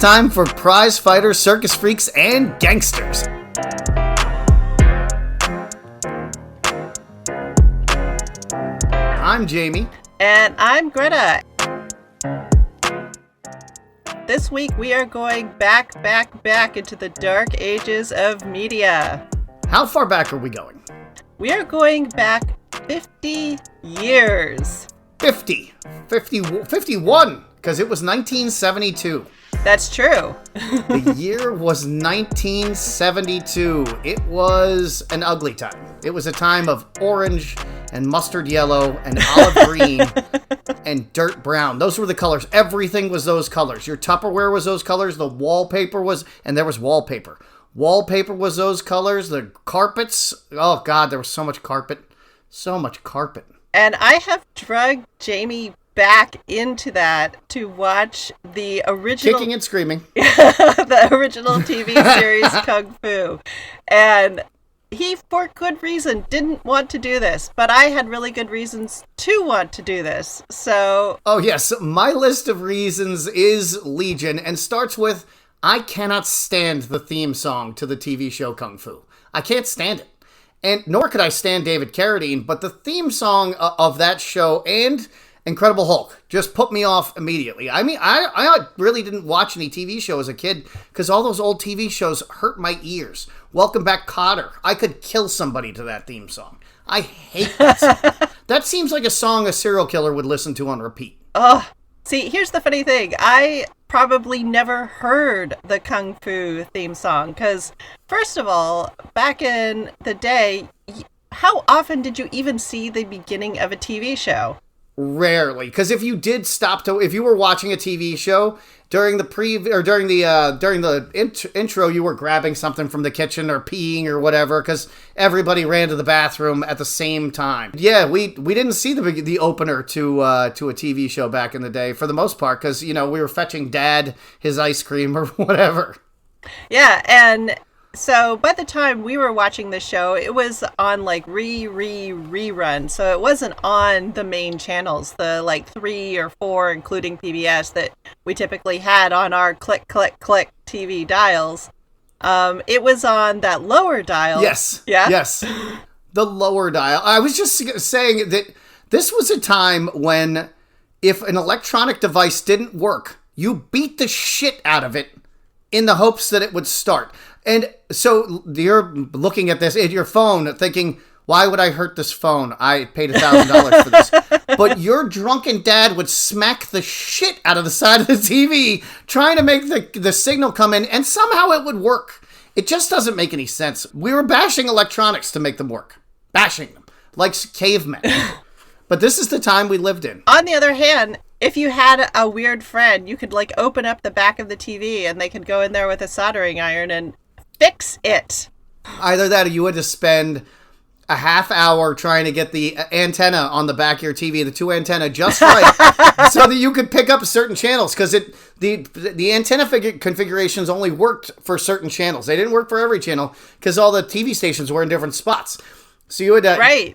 time for prize fighters, circus freaks, and gangsters. I'm Jamie. And I'm Greta. This week we are going back into the dark ages of media. How far back are we going? We are going back 50 years. 51, because it was 1972. That's true. The year was 1972. It was an ugly time. It was a time of orange and mustard yellow and olive green and dirt brown. Those were the colors. Everything was those colors. Your Tupperware was those colors. The wallpaper was, and there was wallpaper. Wallpaper was those colors. The carpets, oh God, there was so much carpet. So much carpet. And I have drugged Jamie back into that to watch the original... Kicking and screaming. The original TV series Kung Fu. And he, for good reason, didn't want to do this. But I had really good reasons to want to do this. So... Oh, yes. My list of reasons is legion and starts with, I cannot stand the theme song to the TV show Kung Fu. I can't stand it. And nor could I stand David Carradine, but the theme song of that show and Incredible Hulk just put me off immediately. I mean, I really didn't watch any TV show as a kid because all those old TV shows hurt my ears. Welcome Back, Kotter. I could kill somebody to that theme song. I hate that song. That seems like a song a serial killer would listen to on repeat. Oh, see, here's the funny thing. I probably never heard the Kung Fu theme song because, first of all, back in the day, how often did you even see the beginning of a TV show? Rarely, because if you did if you were watching a TV show during the intro, you were grabbing something from the kitchen or peeing or whatever, because everybody ran to the bathroom at the same time. Yeah, we didn't see the opener to a TV show back in the day for the most part, because we were fetching Dad his ice cream or whatever. Yeah, and so by the time we were watching the show, it was on like rerun. So it wasn't on the main channels, the like 3 or 4, including PBS, that we typically had on our click TV dials. It was on that lower dial. Yes. Yeah. Yes. The lower dial. I was just saying that this was a time when if an electronic device didn't work, you beat the shit out of it in the hopes that it would start. And so you're looking at this in your phone thinking, why would I hurt this phone? I paid $1,000 for this. But your drunken dad would smack the shit out of the side of the TV trying to make the signal come in, and somehow it would work. It just doesn't make any sense. We were bashing electronics to make them work. Bashing them. Like cavemen. But this is the time we lived in. On the other hand, if you had a weird friend, you could like open up the back of the TV and they could go in there with a soldering iron and fix it. Either that or you had to spend a half hour trying to get the antenna on the back of your TV, the 2 antenna just right, so that you could pick up certain channels, because the antenna configurations only worked for certain channels. They didn't work for every channel because all the TV stations were in different spots. So you had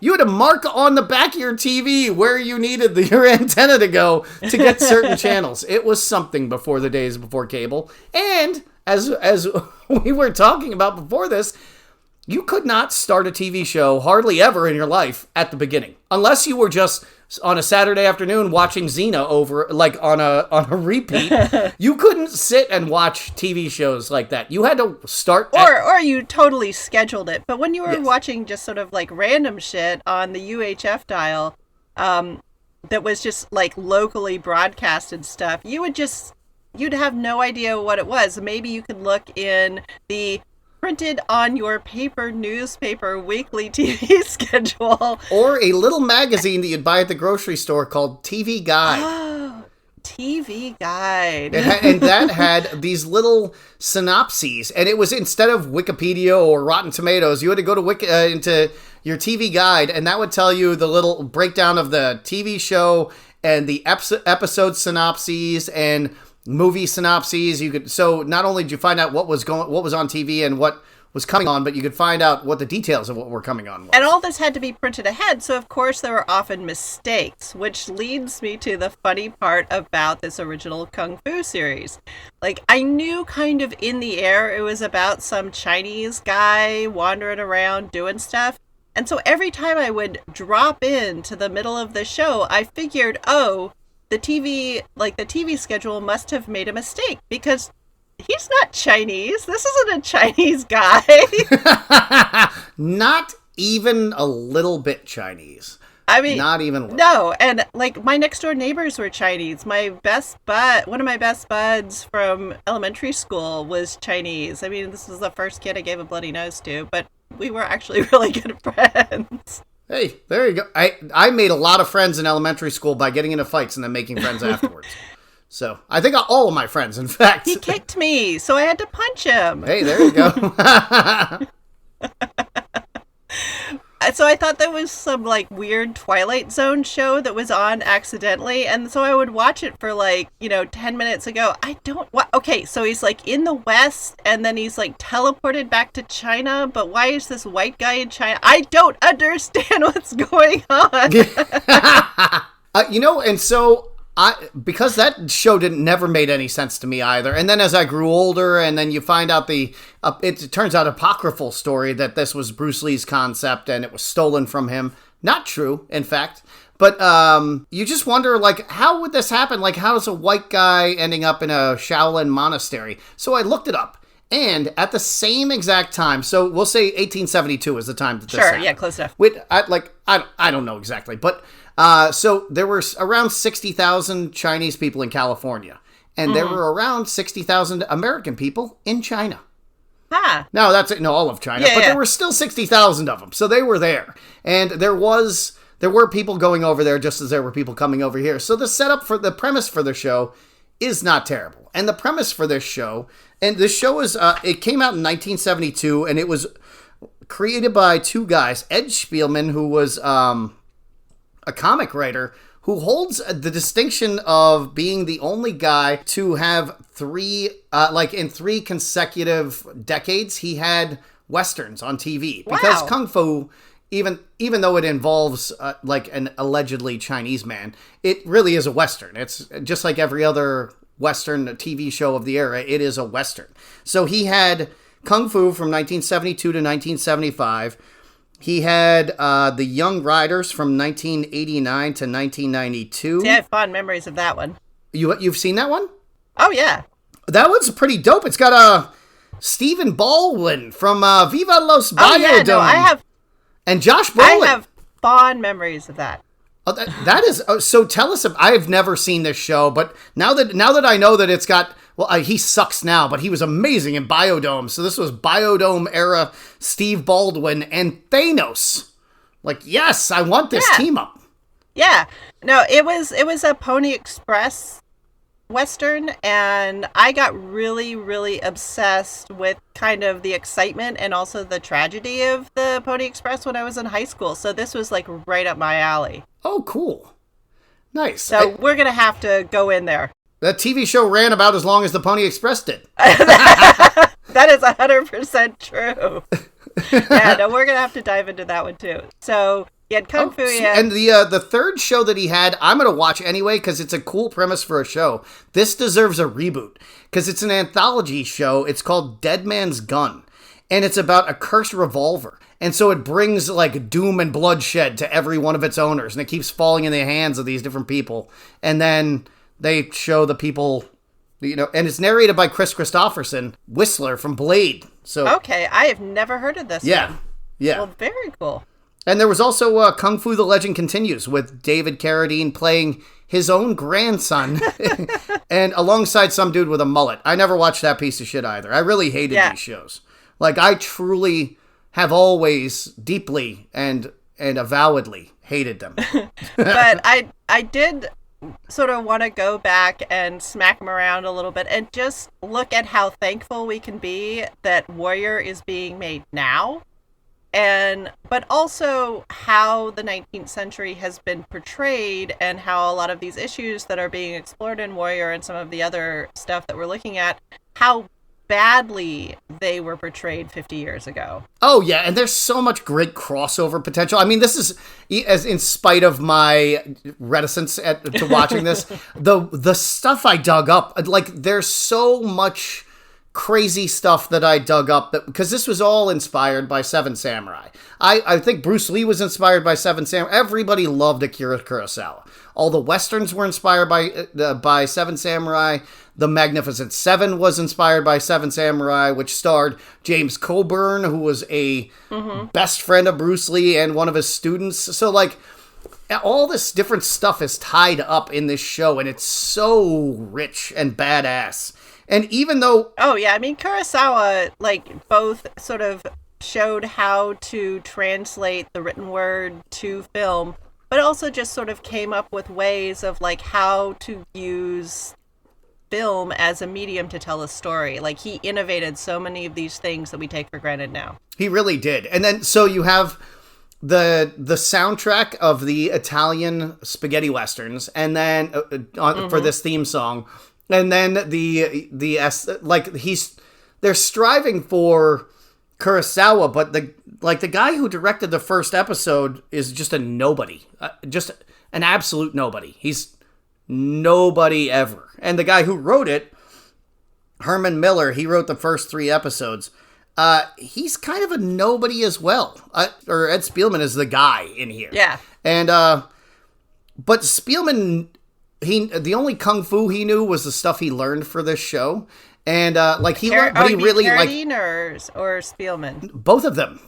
to mark on the back of your TV where you needed your antenna to go to get certain channels. It was something before the days before cable. And as we were talking about before this, you could not start a TV show hardly ever in your life at the beginning, unless you were just on a Saturday afternoon watching Xena over like on a repeat. You couldn't sit and watch TV shows like that. You had to start or you totally scheduled it. But when you were watching just sort of like random shit on the UHF dial, that was just like locally broadcasted stuff, you'd have no idea what it was. Maybe you could look in the printed on your paper newspaper weekly TV schedule. Or a little magazine that you'd buy at the grocery store called TV Guide. Oh, TV Guide. And that had these little synopses. And it was, instead of Wikipedia or Rotten Tomatoes, you had to go to into your TV Guide, and that would tell you the little breakdown of the TV show and the episode synopses and movie synopses. So not only did you find out what was on TV and what was coming on, but you could find out what the details of what were coming on was. And all this had to be printed ahead, so of course there were often mistakes, which leads me to the funny part about this original Kung Fu series. Like, I knew kind of in the air it was about some Chinese guy wandering around doing stuff. And so every time I would drop into the middle of the show, I figured, oh, the TV schedule must have made a mistake because he's not Chinese. This isn't a Chinese guy. Not even a little bit Chinese. I mean, not even a little. No, and like my next door neighbors were Chinese. One of my best buds from elementary school was Chinese. I mean, this was the first kid I gave a bloody nose to, but we were actually really good friends. Hey, there you go. I made a lot of friends in elementary school by getting into fights and then making friends afterwards. So, I think all of my friends, in fact. He kicked me, so I had to punch him. Hey, there you go. So I thought there was some, like, weird Twilight Zone show that was on accidentally, and so I would watch it for, 10 minutes ago. Okay, so he's, like, in the West, and then he's, like, teleported back to China, but why is this white guy in China? I don't understand what's going on. And so... because that show never made any sense to me either. And then as I grew older, and then you find out it turns out apocryphal story that this was Bruce Lee's concept and it was stolen from him. Not true, in fact. But you just wonder, like, how would this happen? Like, how is a white guy ending up in a Shaolin monastery? So I looked it up. And at the same exact time, so we'll say 1872 is the time that this happened. Sure, yeah, close enough. I don't know exactly, but... so there were around 60,000 Chinese people in California, and there were around 60,000 American people in China. Ah. Now, that's all of China, but there were still 60,000 of them, so they were there. And there were people going over there just as there were people coming over here. So the premise for the show is not terrible. And the premise for this show, and this show is, it came out in 1972, and it was created by two guys, Ed Spielman, who was, a comic writer who holds the distinction of being the only guy to have in three consecutive decades, he had Westerns on TV. Wow. Because Kung Fu, even though it involves an allegedly Chinese man, it really is a Western. It's just like every other Western TV show of the era, it is a Western. So he had Kung Fu from 1972 to 1975. He had The Young Riders from 1989 to 1992. See, I have fond memories of that one. You've seen that one? Oh, yeah. That one's pretty dope. It's got Stephen Baldwin from Viva Los Biodome. Oh, yeah, no, I have... And Josh Brolin. I have fond memories of that. Oh, that is... so tell us... I have never seen this show, but now that I know that it's got... Well, he sucks now, but he was amazing in Biodome. So this was Biodome era Steve Baldwin and Thanos. Like, yes, I want this team up. Yeah. No, it was a Pony Express Western, and I got really, really obsessed with kind of the excitement and also the tragedy of the Pony Express when I was in high school. So this was like right up my alley. Oh, cool. Nice. So we're going to have to go in there. That TV show ran about as long as the Pony Express did. That is 100% true. Yeah, no, we're going to have to dive into that one too. So, he had Kung Fu. And the third show that he had, I'm going to watch anyway because it's a cool premise for a show. This deserves a reboot because it's an anthology show. It's called Dead Man's Gun. And it's about a cursed revolver. And so it brings like doom and bloodshed to every one of its owners. And it keeps falling in the hands of these different people. And then... they show the people, and it's narrated by Chris Christopherson, Whistler from Blade. So okay, I have never heard of this one. Yeah. Well, very cool. And there was also Kung Fu: The Legend Continues with David Carradine playing his own grandson and alongside some dude with a mullet. I never watched that piece of shit either. I really hated these shows. Like, I truly have always deeply and avowedly hated them. But I did... sort of want to go back and smack him around a little bit and just look at how thankful we can be that Warrior is being made now, but also how the 19th century has been portrayed and how a lot of these issues that are being explored in Warrior and some of the other stuff that we're looking at, how badly they were portrayed 50 years ago. Oh yeah, and there's so much great crossover potential. I mean, this is, as in spite of my reticence to watching this, the stuff I dug up, like there's so much crazy stuff that I dug up, because this was all inspired by Seven Samurai. I think Bruce Lee was inspired by Seven Samurai. Everybody loved Akira Kurosawa. All the westerns were inspired by Seven Samurai. The Magnificent Seven was inspired by Seven Samurai, which starred James Coburn, who was a best friend of Bruce Lee and one of his students. So, like, all this different stuff is tied up in this show, and it's so rich and badass. And even though... Oh, yeah. I mean, Kurosawa, like, both sort of showed how to translate the written word to film, but also just sort of came up with ways of, like, how to use film as a medium to tell a story. Like, he innovated so many of these things that we take for granted now. He really did. And then, so you have the soundtrack of the Italian spaghetti westerns, and then for this theme song, and then they're striving for Kurosawa, but the guy who directed the first episode is just a nobody, just an absolute nobody. He's nobody ever. And the guy who wrote it, Herman Miller, he wrote the first 3 episodes. He's kind of a nobody as well. Or Ed Spielman is the guy in here. Yeah. And but Spielman, the only kung fu he knew was the stuff he learned for this show. And Carradine or Spielman? Both of them,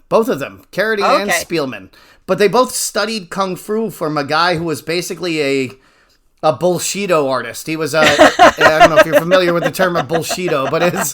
Carradine and Spielman. But they both studied kung fu from a guy who was basically a Bulshido artist. He was I don't know if you're familiar with the term of Bulshido, but it's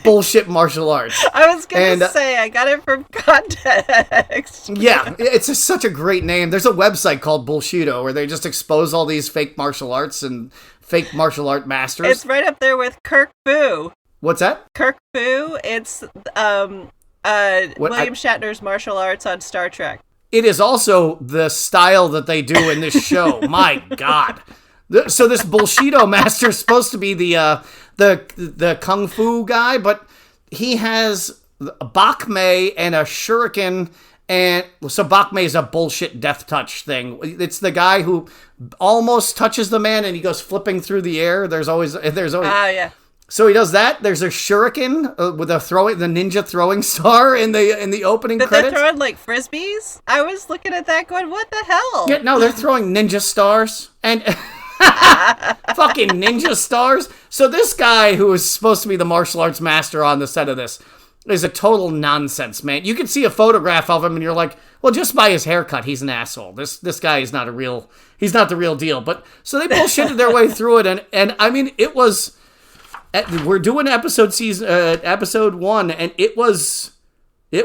bullshit martial arts. I was going to say, I got it from context. Yeah, it's such a great name. There's a website called Bulshido where they just expose all these fake martial arts and fake martial art masters. It's right up there with Kirk Fu. What's that? Kirk Fu. It's William Shatner's martial arts on Star Trek. It is also the style that they do in this show. My God. So this Bulshido master is supposed to be the kung fu guy, but he has a bakmei and a shuriken, and so bakmei is a bullshit death touch thing. It's the guy who almost touches the man and he goes flipping through the air. There's always yeah. So he does that. There's a shuriken with the ninja throwing star in the opening credits. They're throwing like frisbees. I was looking at that going, what the hell? Yeah, no, they're throwing ninja stars and fucking ninja stars. So this guy who is supposed to be the martial arts master on the set of this is a total nonsense, man. You can see a photograph of him and you're like, well, just by his haircut, he's an asshole. This guy is not he's not the real deal. But so they bullshitted their way through it, and I mean, it was. We're doing episode 1, and it was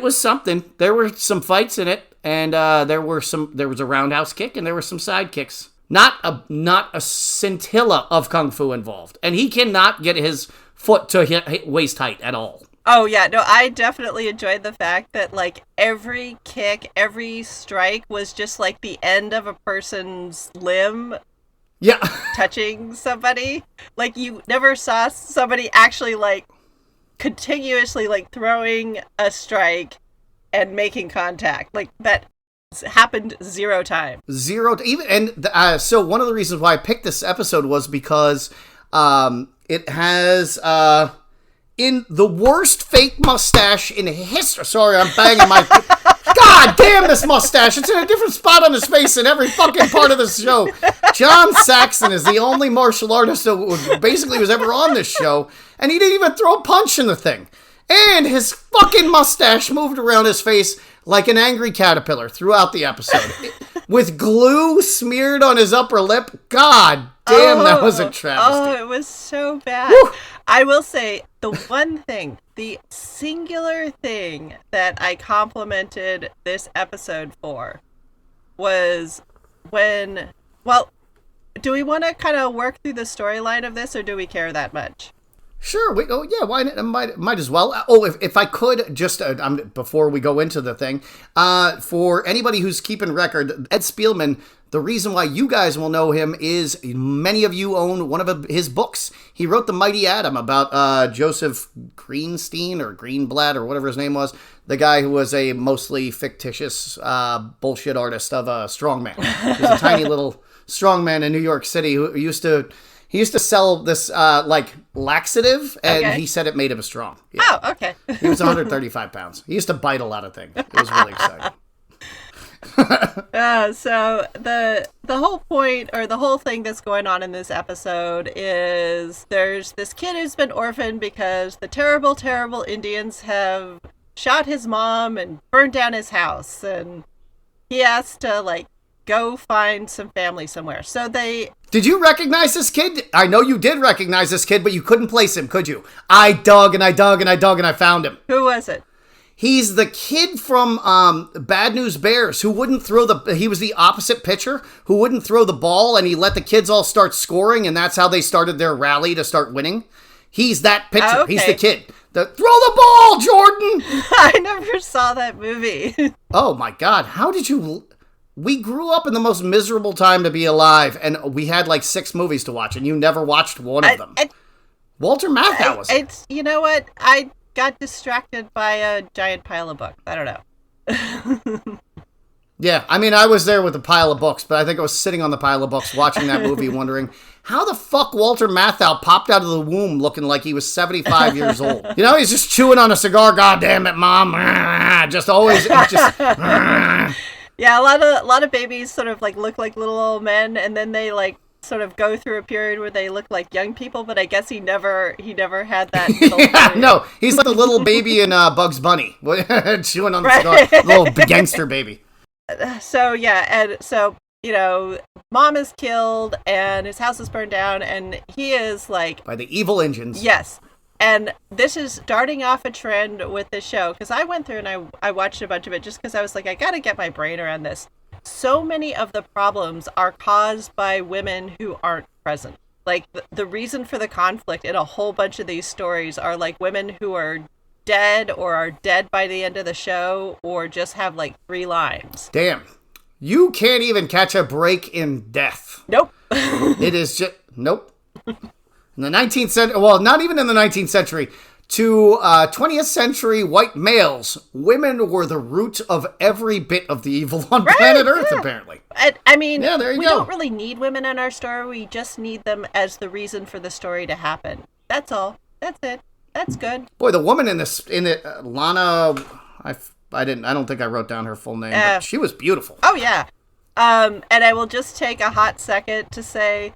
something. There were some fights in it, and there was a roundhouse kick, and there were some side kicks. Not a scintilla of kung fu involved, and he cannot get his foot to waist height at all. Oh yeah, no, I definitely enjoyed the fact that like every kick, every strike was just like the end of a person's limb. Yeah. Touching somebody. Like, you never saw somebody actually, like, continuously, like, throwing a strike and making contact. Like, that happened 0 times. So one of the reasons why I picked this episode was because it has in the worst fake mustache in history. Sorry, I'm banging my... God damn this mustache! It's in a different spot on his face in every fucking part of this show. John Saxon is the only martial artist that was ever on this show, and he didn't even throw a punch in the thing. And his fucking mustache moved around his face like an angry caterpillar throughout the episode. With glue smeared on his upper lip. God damn, that was a travesty. Oh, it was so bad. Woo! I will say, the singular thing that I complimented this episode for was do we want to kind of work through the storyline of this, or do we care that much? Sure. Oh, yeah. Why? Might as well. Oh, if I could just before we go into the thing, for anybody who's keeping record, Ed Spielman. The reason why you guys will know him is many of you own one of his books. He wrote The Mighty Atom about Joseph Greenstein or Greenblatt or whatever his name was, the guy who was a mostly fictitious bullshit artist of a strongman. He was a tiny little strongman in New York City who used to sell this like laxative, and he said it made him strong. Yeah. Oh, okay. He was 135 pounds. He used to bite a lot of things. It was really exciting. So the whole point, or the whole thing that's going on in this episode, is there's this kid who's been orphaned because the terrible, terrible Indians have shot his mom and burned down his house, and he has to like go find some family somewhere. So they... Did you recognize this kid? I know you did recognize this kid, but you couldn't place him, could you? I dug and I dug and I dug and I found him. Who was it? He's the kid from Bad News Bears who wouldn't throw he was the opposite pitcher who wouldn't throw the ball, and he let the kids all start scoring, and that's how they started their rally to start winning. He's that pitcher. Oh, okay. He's the kid. Throw the ball, Jordan! I never saw that movie. Oh my God. How did you... We grew up in the most miserable time to be alive, and we had like 6 movies to watch, and you never watched one of them. Walter Matthau was it. You know what? I got distracted by a giant pile of books. I don't know. Yeah, I mean, I was there with a pile of books, but I think I was sitting on the pile of books watching that movie wondering how the fuck Walter Matthau popped out of the womb looking like he was 75 years old. You know, he's just chewing on a cigar. God damn it, Mom. Just always... Yeah, a lot of babies sort of like look like little old men, and then they like sort of go through a period where they look like young people, but I guess he never had that. Yeah, no, he's like a little baby in Bugs Bunny, chewing on the cigar, little gangster baby. So yeah, and so you know, Mom is killed, and his house is burned down, and he is like by the evil engines. Yes. And this is starting off a trend with this show, because I went through and I watched a bunch of it just because I was like, I got to get my brain around this. So many of the problems are caused by women who aren't present. Like, the reason for the conflict in a whole bunch of these stories are, like, women who are dead or are dead by the end of the show or just have, like, 3 lines. Damn. You can't even catch a break in death. Nope. It is just... Nope. In the 19th century, well, not even in the 19th century, to 20th century white males, women were the root of every bit of the evil on planet Earth, apparently. I mean, yeah, there you we go. Don't really need women in our story. We just need them as the reason for the story to happen. That's all. That's it. That's good. Boy, the woman in it, Lana, I don't think I wrote down her full name, but she was beautiful. Oh, yeah. And I will just take a hot second to say...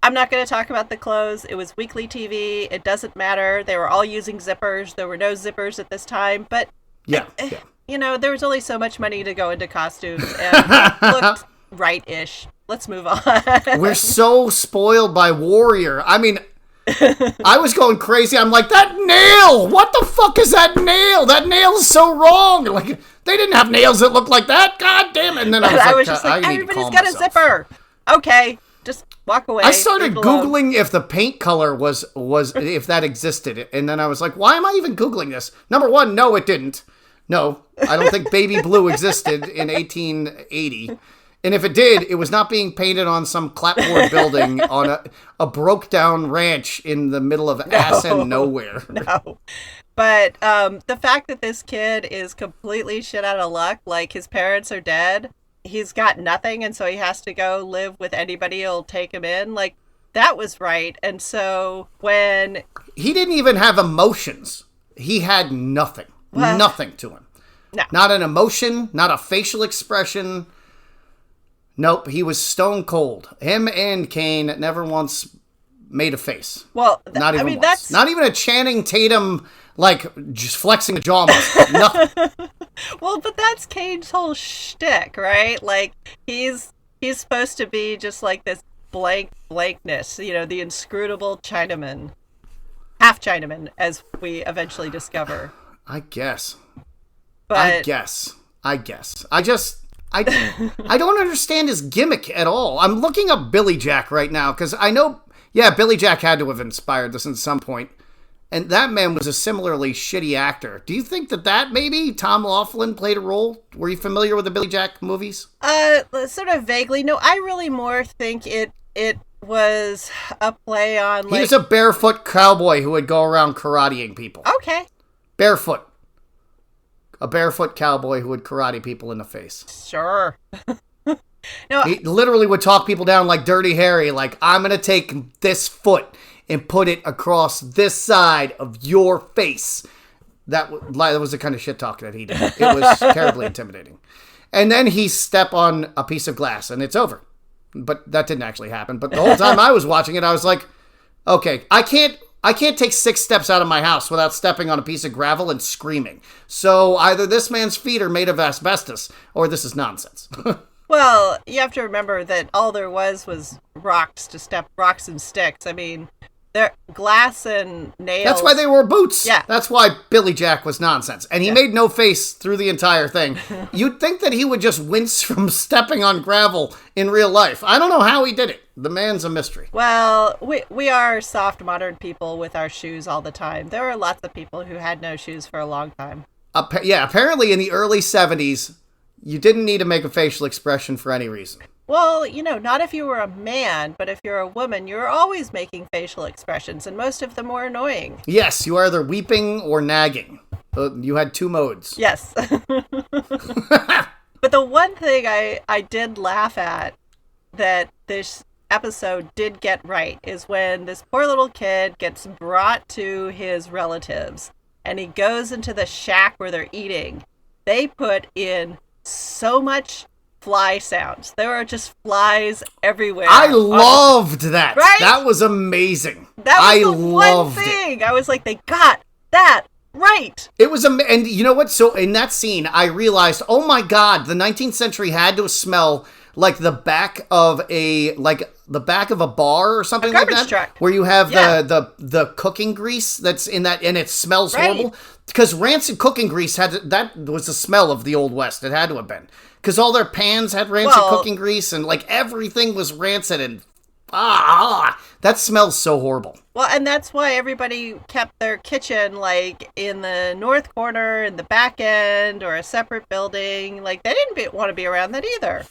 I'm not going to talk about the clothes. It was weekly TV. It doesn't matter. They were all using zippers. There were no zippers at this time. But, yeah. You know, there was only so much money to go into costumes. And it looked right-ish. Let's move on. We're so spoiled by Warrior. I mean, I was going crazy. I'm like, that nail! What the fuck is that nail? That nail is so wrong. Like, they didn't have nails that looked like that. God damn it. And then I was just like everybody's got a zipper. Okay. Just walk away. I started Googling if the paint color was if that existed. And then I was like, why am I even Googling this? Number one, no, it didn't. No, I don't think baby blue existed in 1880. And if it did, it was not being painted on some clapboard building on a broke down ranch in the middle of ass and nowhere. No. But the fact that this kid is completely shit out of luck, like his parents are dead, he's got nothing, and so he has to go live with anybody who'll take him in. Like, that was right. And so when... He didn't even have emotions. He had nothing. Well, nothing to him. No. Not an emotion, not a facial expression. Nope, he was stone cold. Him and Kane never once made a face. Well, not even once. That's... Not even a Channing Tatum, like, just flexing a jaw muscle. Nothing. Well, but that's Kane's whole shtick, right? Like, he's supposed to be just like this blankness, you know, the inscrutable Chinaman. Half Chinaman, as we eventually discover. I guess. But... I guess. I don't understand his gimmick at all. I'm looking up Billy Jack right now, because I know, yeah, Billy Jack had to have inspired this at some point. And that man was a similarly shitty actor. Do you think that maybe Tom Laughlin played a role? Were you familiar with the Billy Jack movies? Sort of vaguely. No, I really more think it was a play on, like... He was a barefoot cowboy who would go around karateing people. Okay. Barefoot. A barefoot cowboy who would karate people in the face. Sure. No, he literally would talk people down like Dirty Harry, like, I'm going to take this foot and put it across this side of your face. That was the kind of shit talk that he did. It was terribly intimidating. And then he step on a piece of glass and it's over. But that didn't actually happen. But the whole time I was watching it, I was like, okay, I can't take 6 steps out of my house without stepping on a piece of gravel and screaming. So either this man's feet are made of asbestos or this is nonsense. Well, you have to remember that all there was rocks and sticks. I mean, glass and nails. That's why they wore boots. Yeah. That's why Billy Jack was nonsense. And he made no face through the entire thing. You'd think that he would just wince from stepping on gravel in real life. I don't know how he did it. The man's a mystery. Well, we are soft modern people with our shoes all the time. There are lots of people who had no shoes for a long time. Apparently in the early 70s, you didn't need to make a facial expression for any reason. Well, not if you were a man, but if you're a woman, you're always making facial expressions, and most of them were annoying. Yes, you are either weeping or nagging. You had 2 modes. Yes. But the one thing I did laugh at that this episode did get right is when this poor little kid gets brought to his relatives, and he goes into the shack where they're eating. They put in so much fly sounds. There are just flies everywhere. I loved that. Right? That was amazing. That was the one thing. I was like, they got that right. It was and you know what? So in that scene, I realized, oh my God, the 19th century had to smell like the back of a bar or something like that, truck. Where you have the cooking grease that's in that, and it smells horrible. Because rancid cooking grease that was the smell of the Old West. It had to have been, because all their pans had rancid cooking grease, and like everything was rancid, and that smells so horrible. Well, and that's why everybody kept their kitchen like in the north corner, in the back end, or a separate building. Like they didn't want to be around that either.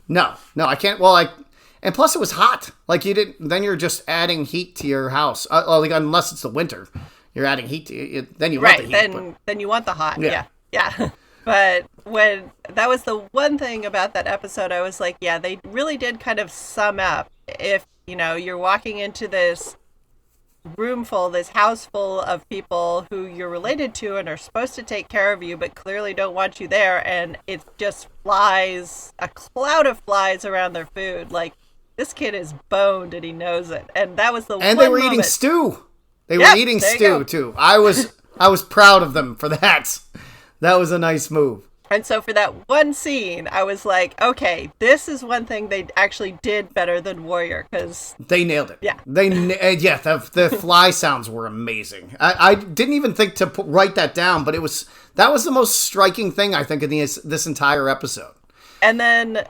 No, I can't. Well, and plus it was hot. Like you didn't. Then you're just adding heat to your house. Unless it's the winter, you're adding heat to it. Then you want the heat. Then you want the hot. Yeah. But when that was the one thing about that episode, I was like, yeah, they really did kind of sum up. If you're walking into this house full of people who you're related to and are supposed to take care of you, but clearly don't want you there, and it's just flies, a cloud of flies around their food. Like, this kid is boned and he knows it. And that was the and one they were moment. Eating stew. They were eating stew too. I was proud of them for that. That was a nice move. And so for that one scene, I was like, okay, this is one thing they actually did better than Warrior, because they nailed it. Yeah. The fly sounds were amazing. I didn't even think to write that down, but that was the most striking thing, I think, in this entire episode. And then,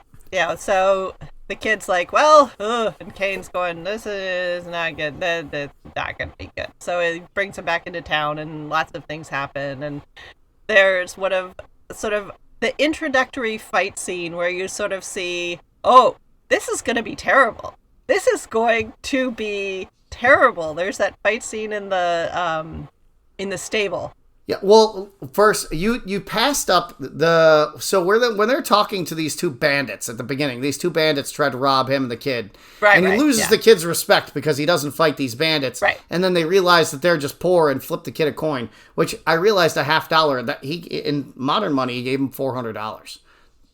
so the kid's like, well, and Kane's going, this is not good. That's not going to be good. So it brings him back into town, and lots of things happen. And there's one of sort of the introductory fight scene where you sort of see, oh, this is going to be terrible. This is going to be terrible. There's that fight scene in the stable. Yeah, well, first, you passed up when they're talking to these 2 bandits at the beginning, these 2 bandits try to rob him and the kid. Right, and he loses the kid's respect because he doesn't fight these bandits. Right. And then they realize that they're just poor and flip the kid a coin, which I realized $50, that in modern money, he gave him $400.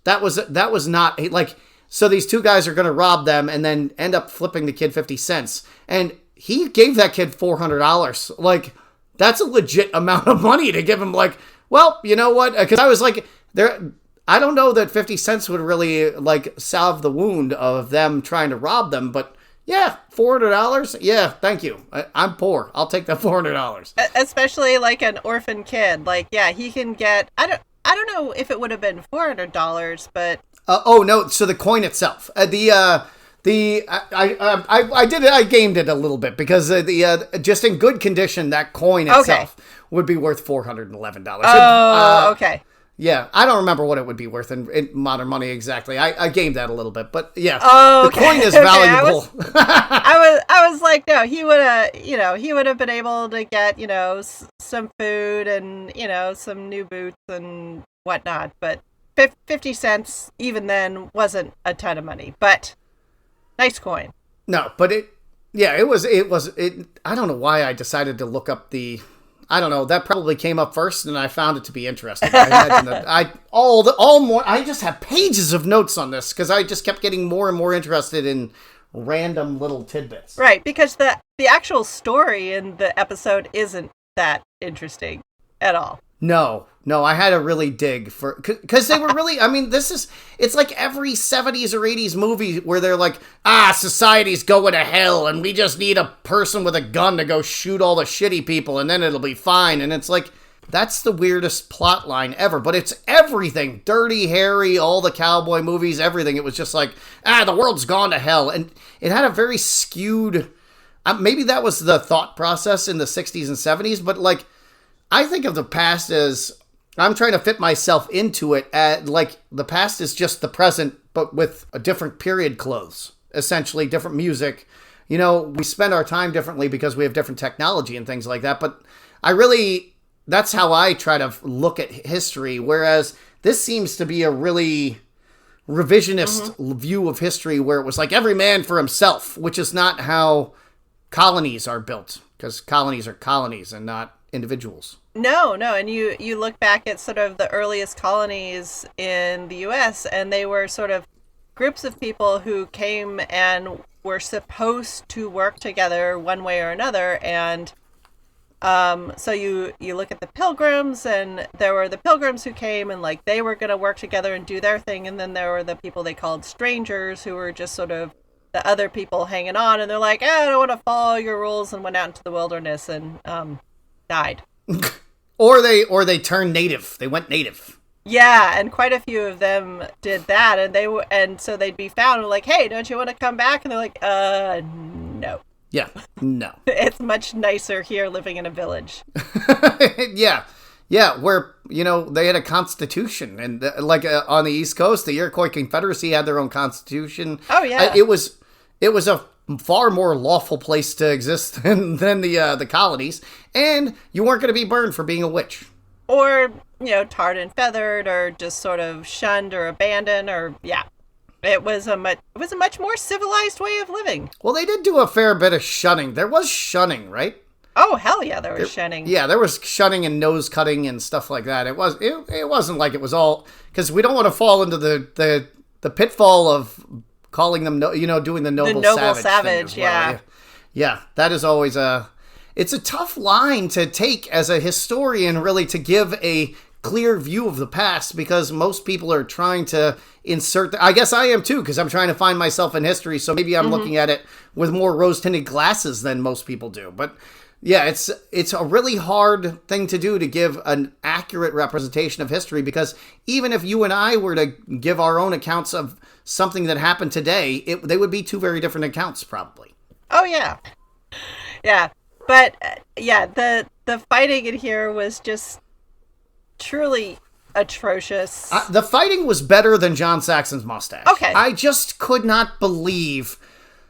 That was not, like, so these 2 guys are going to rob them and then end up flipping the kid 50 cents. And he gave that kid $400. Like, that's a legit amount of money to give him. Like, well, you know what? Because I was like, I don't know that 50 cents would really like salve the wound of them trying to rob them, but yeah, $400. Yeah, thank you. I'm poor. I'll take that $400. Especially like an orphan kid. Like, yeah, he can get. I don't know if it would have been $400, but no. So the coin itself, I did it. I gamed it a little bit because just in good condition, that coin itself would be worth $411. Oh, okay. Yeah, I don't remember what it would be worth in modern money exactly. I gamed that a little bit, but yeah, the coin is valuable. I was like, no, he would have been able to get, some food and, some new boots and whatnot, but 50 cents even then wasn't a ton of money, but nice coin. No, but it was, I don't know why I decided to look up I don't know. That probably came up first, and I found it to be interesting. I imagine that I just have pages of notes on this because I just kept getting more and more interested in random little tidbits. Right, because the actual story in the episode isn't that interesting at all. No, I had to really dig because they were really, I mean, it's like every 70s or 80s movie where they're like, society's going to hell and we just need a person with a gun to go shoot all the shitty people and then it'll be fine. And it's like, that's the weirdest plot line ever, but it's everything. Dirty Harry, all the cowboy movies, everything. It was just like, the world's gone to hell. And it had a very skewed, maybe that was the thought process in the 60s and 70s, but like, I think of the past as, I'm trying to fit myself into it, like the past is just the present, but with a different period clothes, essentially different music. We spend our time differently because we have different technology and things like that. But that's how I try to look at history. Whereas this seems to be a really revisionist view of history where it was like every man for himself, which is not how colonies are built, because colonies are colonies and not individuals. No, and you look back at sort of the earliest colonies in the U.S. and they were sort of groups of people who came and were supposed to work together one way or another. And so you look at the Pilgrims, and there were the Pilgrims who came and like they were going to work together and do their thing. And then there were the people they called strangers who were just sort of the other people hanging on. And they're like, I don't want to follow your rules, and went out into the wilderness and died. Or they turned native. They went native. Yeah, and quite a few of them did that, and so they'd be found and like, hey, don't you want to come back? And they're like, no. Yeah, no. It's much nicer here living in a village. Yeah, where, they had a constitution, and on the East Coast, the Iroquois Confederacy had their own constitution. Oh, yeah. It was a far more lawful place to exist than the colonies, and you weren't going to be burned for being a witch. Or, tarred and feathered, or just sort of shunned or abandoned, or, yeah. It was a much more civilized way of living. Well, they did do a fair bit of shunning. There was shunning, right? Oh, hell yeah, there was shunning. Yeah, there was shunning and nose cutting and stuff like that. It wasn't like it was all, because we don't want to fall into the pitfall of calling them, doing the noble savage yeah. Yeah, that is always it's a tough line to take as a historian, really, to give a clear view of the past, because most people are trying to insert, I guess I am too, because I'm trying to find myself in history, so maybe I'm looking at it with more rose-tinted glasses than most people do. But yeah, it's a really hard thing to do, to give an accurate representation of history, because even if you and I were to give our own accounts of something that happened today, they would be two very different accounts, probably. Oh, yeah. Yeah. But, the fighting in here was just truly atrocious. The fighting was better than John Saxon's mustache. Okay. I just could not believe.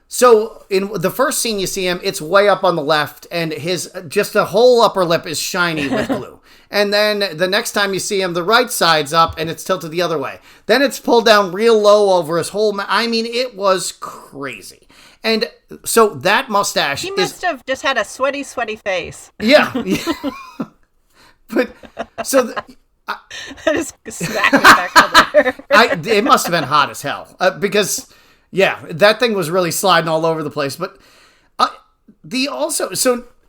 So in the first scene you see him, it's way up on the left, and the whole upper lip is shiny with glue. And then the next time you see him, the right side's up and it's tilted the other way. Then it's pulled down real low over his whole I mean, it was crazy. And so that mustache He must have just had a sweaty face. Yeah. But so I just smacked it back on there. It must have been hot as hell, because yeah, that thing was really sliding all over the place. But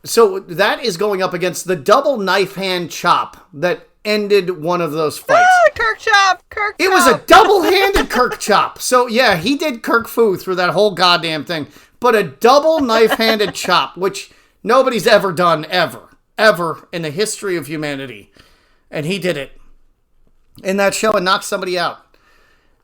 so that is going up against the double knife hand chop that ended one of those fights. Kirk chop. It was a double-handed Kirk chop. So yeah, he did Kirk Fu through that whole goddamn thing. But a double knife-handed chop, which nobody's ever done ever in the history of humanity. And he did it in that show and knocked somebody out.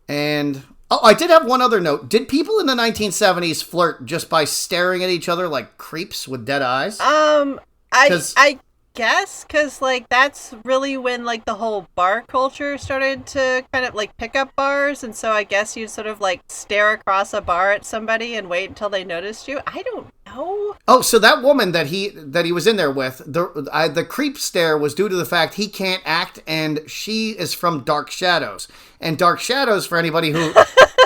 And Oh, I did have one other note. Did people in the 1970s flirt just by staring at each other like creeps with dead eyes? I guess, because, like, that's really when, like, the whole bar culture started to kind of, like, pick up bars, and so I guess you'd sort of, like, stare across a bar at somebody and wait until they noticed you. I don't know. Oh, so that woman that he was in there with, the creep stare was due to the fact he can't act, and she is from Dark Shadows. And Dark Shadows, for anybody who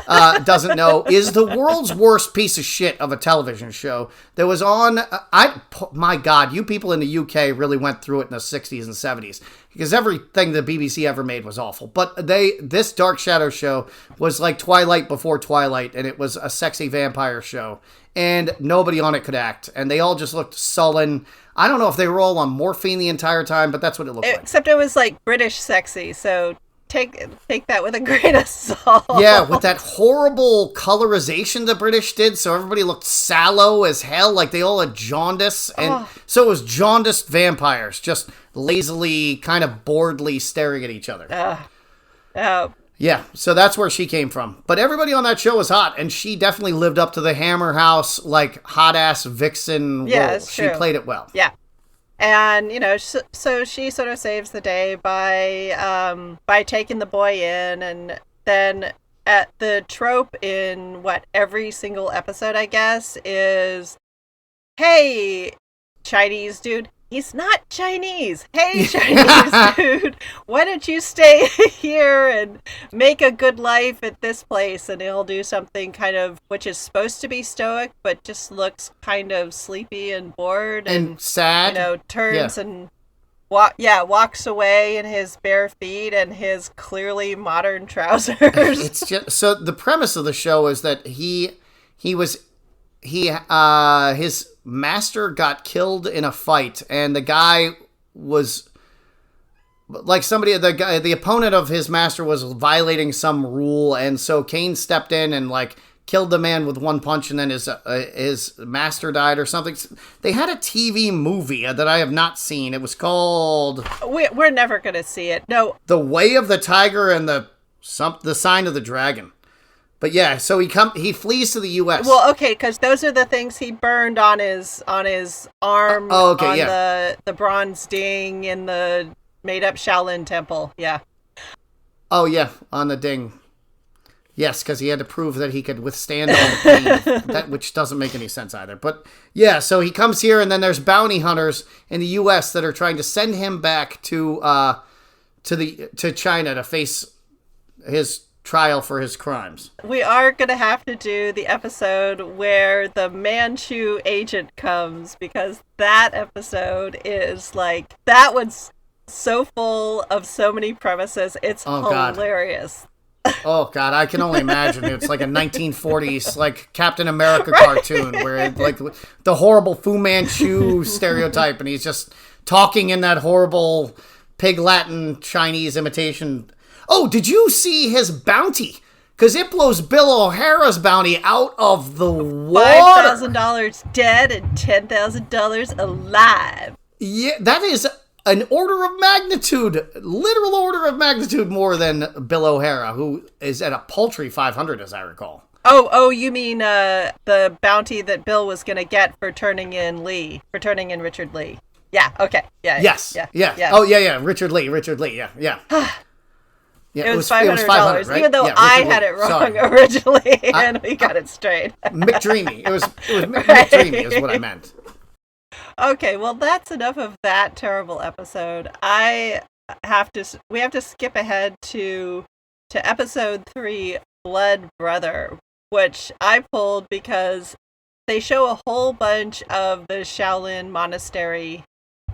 doesn't know, is the world's worst piece of shit of a television show that was on. My God, you people in the UK really went through it in the 60s and 70s because everything the BBC ever made was awful. But this Dark Shadows show was like Twilight before Twilight, and it was a sexy vampire show, and nobody on it could act, and they all just looked sullen. I don't know if they were all on morphine the entire time, but that's what it looked like. Except it was like British sexy, so take that with a grain of salt. Yeah, with that horrible colorization the British did, so everybody looked sallow as hell, like they all had jaundice, and so it was jaundiced vampires, just lazily, kind of boredly staring at each other. Yeah, so that's where she came from. But everybody on that show was hot, and she definitely lived up to the Hammer House, like, hot-ass vixen role. She played it well. Yeah. And, you know, so she sort of saves the day by taking the boy in, and then at the trope in every single episode, I guess, is, hey, Chinese dude, he's not Chinese. Hey, Chinese dude, why don't you stay here and make a good life at this place? And he'll do something kind of, which is supposed to be stoic, but just looks kind of sleepy and bored and sad. You know, turns and walks away in his bare feet and his clearly modern trousers. It's just so the premise of the show is that his master got killed in a fight, and the guy was like the opponent of his master was violating some rule, and so Kane stepped in and like killed the man with one punch, and then his master died or something. They had a TV movie that I have not seen. It was called We're never gonna see it. No, The Way of the Tiger and the Sign of the Dragon. But yeah, so he flees to the U.S. Well, okay, because those are the things he burned on his arm, the bronze ding in the made-up Shaolin temple. Yeah. Oh yeah, on the ding. Yes, because he had to prove that he could withstand all the pain, which doesn't make any sense either. But yeah, so he comes here, and then there's bounty hunters in the U.S. that are trying to send him back to China to face his trial for his crimes. We are going to have to do the episode where the Manchu agent comes, because that episode is like, that one's so full of so many premises. It's hilarious. Oh God, I can only imagine. It's like a 1940s like Captain America cartoon where like the horrible Fu Manchu stereotype, and he's just talking in that horrible pig Latin Chinese imitation. Oh, did you see his bounty? Because it blows Bill O'Hara's bounty out of the water. $5,000 dead and $10,000 alive. Yeah, that is an order of magnitude, literal order of magnitude more than Bill O'Hara, who is at a paltry 500, as I recall. Oh, you mean the bounty that Bill was going to get for turning in Richard Lee. Yeah, okay. Yeah. Yes. Yeah. Oh, yeah. Richard Lee, yeah. Yeah, it was $500, right? Even though I had it wrong originally, and we got it straight. McDreamy. It was McDreamy is what I meant. Okay, well, that's enough of that terrible episode. We have to skip ahead to episode 3, Blood Brother, which I pulled because they show a whole bunch of the Shaolin monastery,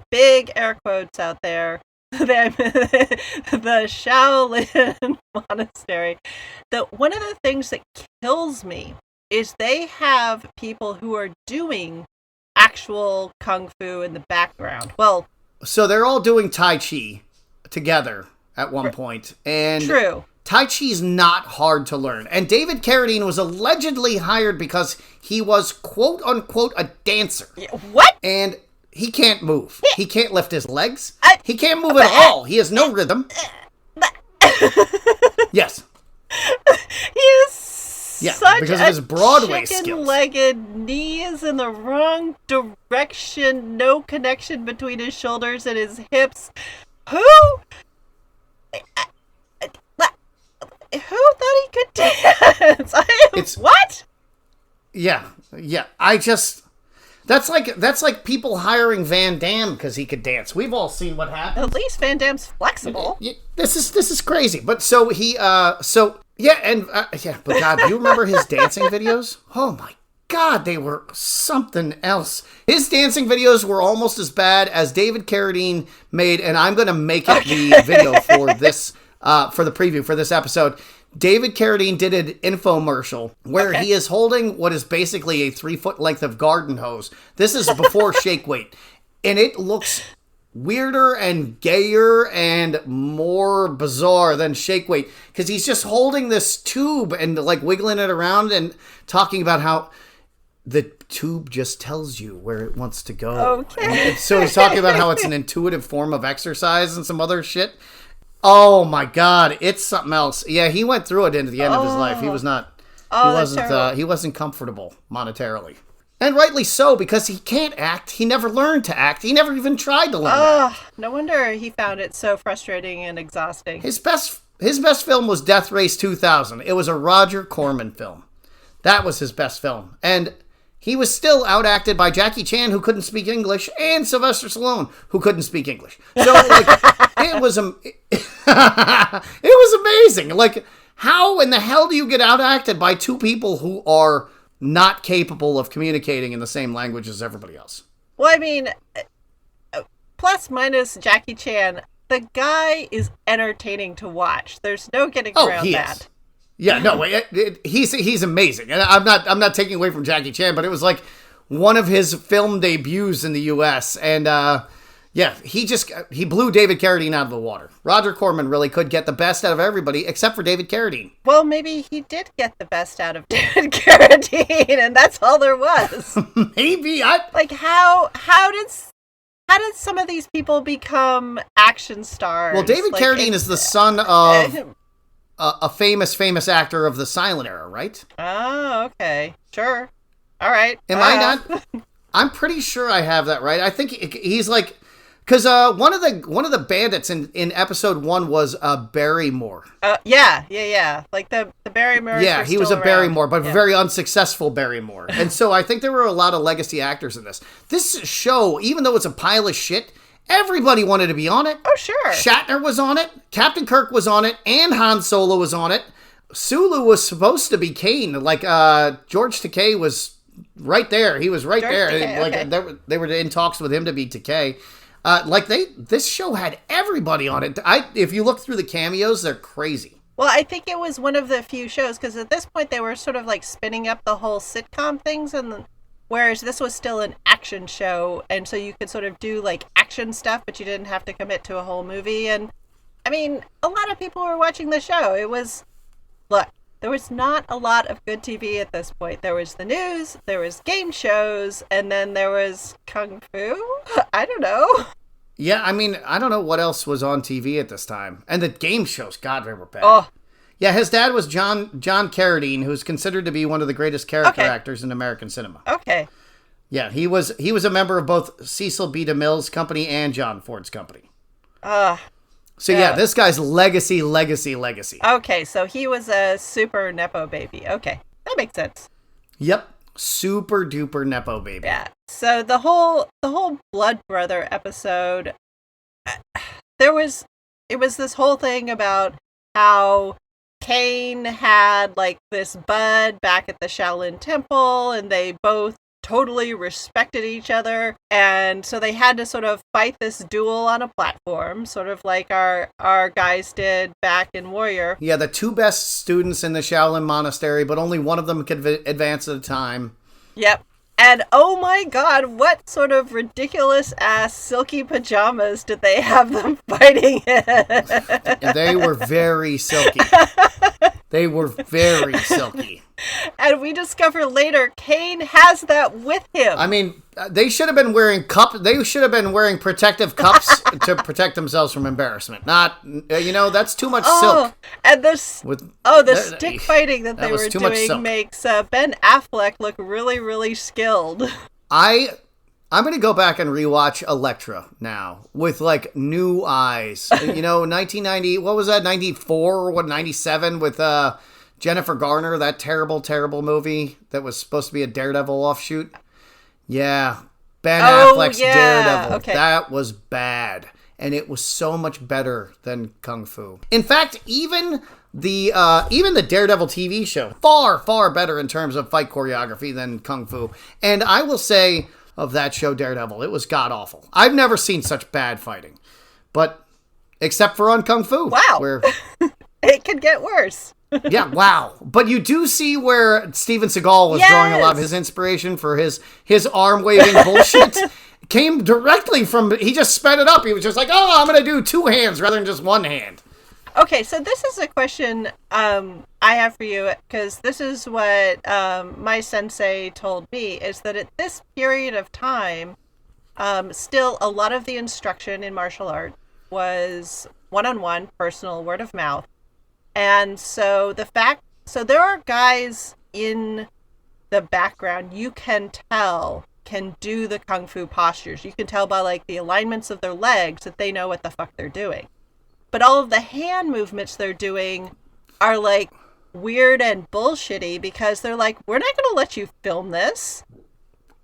big air quotes out there, the Shaolin monastery. One of the things that kills me is they have people who are doing actual kung fu in the background. Well, so they're all doing Tai Chi together at one point, and true. Tai Chi's not hard to learn. And David Carradine was allegedly hired because he was quote unquote a dancer. What? And he can't move. He can't lift his legs. He can't move at all. He has no rhythm. Yes. He is because of his Broadway skills. Chicken-legged knees in the wrong direction, no connection between his shoulders and his hips. Who thought he could dance? What? Yeah. That's like people hiring Van Damme because he could dance. We've all seen what happened. At least Van Damme's flexible. This is crazy. But so he but God, do you remember his dancing videos? Oh my God, they were something else. His dancing videos were almost as bad as David Carradine made, and I'm gonna make it the video for this for the preview for this episode. David Carradine did an infomercial where he is holding what is basically a 3-foot length of garden hose. This is before Shake Weight. And it looks weirder and gayer and more bizarre than Shake Weight. Because he's just holding this tube and like wiggling it around and talking about how the tube just tells you where it wants to go. Okay. So he's talking about how it's an intuitive form of exercise and some other shit. Oh my God, it's something else. Yeah, he went through it into the end of his life. He was not. He wasn't comfortable monetarily, and rightly so, because he can't act. He never learned to act. He never even tried to learn. To act. No wonder he found it so frustrating and exhausting. His best film was Death Race 2000. It was a Roger Corman film. That was his best film, and he was still outacted by Jackie Chan, who couldn't speak English, and Sylvester Stallone, who couldn't speak English. So, like, it was amazing. Like, how in the hell do you get outacted by two people who are not capable of communicating in the same language as everybody else? Well, I mean, plus minus Jackie Chan, the guy is entertaining to watch. There's no getting around that. Yeah, no, he's amazing, and I'm not taking away from Jackie Chan, but it was like one of his film debuts in the U.S. and he blew David Carradine out of the water. Roger Corman really could get the best out of everybody except for David Carradine. Well, maybe he did get the best out of David Carradine, and that's all there was. Maybe how did some of these people become action stars? Well, David Carradine is the son of a famous actor of the silent era, right? Oh, okay. Sure. All right. Am I not? I'm pretty sure I have that right. I think he's like, because one of the bandits in episode 1 was Barrymore. Yeah. Like the Barrymore. Yeah, he was a Barrymore, but a very unsuccessful Barrymore. And so I think there were a lot of legacy actors in this. This show, even though it's a pile of shit, everybody wanted to be on it. Oh, sure. Shatner was on it. Captain Kirk was on it. And Han Solo was on it. Sulu was supposed to be Kane. Like, George Takei was right there. He was right there. Takei, like, they were in talks with him to be Takei. This show had everybody on it. If you look through the cameos, they're crazy. Well, I think it was one of the few shows, because at this point they were sort of like spinning up the whole sitcom things, whereas this was still an action show, and so you could sort of do like action stuff, but you didn't have to commit to a whole movie. And I mean, a lot of people were watching the show. There was not a lot of good TV at this point. There was the news, there was game shows, and then there was Kung Fu? I don't know. Yeah, I mean, I don't know what else was on TV at this time. And the game shows, God, they were bad. Oh. Yeah, his dad was John Carradine, who's considered to be one of the greatest character actors in American cinema. Okay. Yeah, he was a member of both Cecil B. DeMille's company and John Ford's company. So yeah, this guy's legacy. Okay, so he was a super Nepo baby. Okay, that makes sense. Yep, super duper Nepo baby. Yeah. So the whole Blood Brother episode, it was this whole thing about how Kane had like this bud back at the Shaolin Temple, and they both totally respected each other, and so they had to sort of fight this duel on a platform, sort of like our guys did back in Warrior. Yeah, the two best students in the Shaolin Monastery, but only one of them could advance at a time. Yep. And oh my God, what sort of ridiculous ass silky pajamas did they have them fighting in? They were very silky. They were very silky. And we discover later Kane has that with him. I mean, they should have been wearing They should have been wearing protective cups to protect themselves from embarrassment. Not, that's too much silk. And the stick fighting that they were doing makes Ben Affleck look really, really skilled. I'm going to go back and rewatch Elektra now with like new eyes. 1990, what was that? 94 or 97 with Jennifer Garner, that terrible, terrible movie that was supposed to be a Daredevil offshoot. Yeah. Ben Affleck's Daredevil. Okay. That was bad. And it was so much better than Kung Fu. In fact, even the Daredevil TV show, far, far better in terms of fight choreography than Kung Fu. And I will say of that show, Daredevil, it was god-awful. I've never seen such bad fighting. But, except for on Kung Fu. Wow. Where it could get worse. Yeah, wow. But you do see where Steven Seagal was drawing a lot of his inspiration for his arm-waving bullshit. Came directly from, he just sped it up. He was just like, I'm going to do two hands rather than just one hand. Okay, so this is a question I have for you, because this is what my sensei told me, is that at this period of time, still a lot of the instruction in martial art was one-on-one, personal, word of mouth. And so there are guys in the background you can tell can do the kung fu postures. You can tell by like the alignments of their legs that they know what the fuck they're doing. But all of the hand movements they're doing are like weird and bullshitty because they're like, we're not going to let you film this.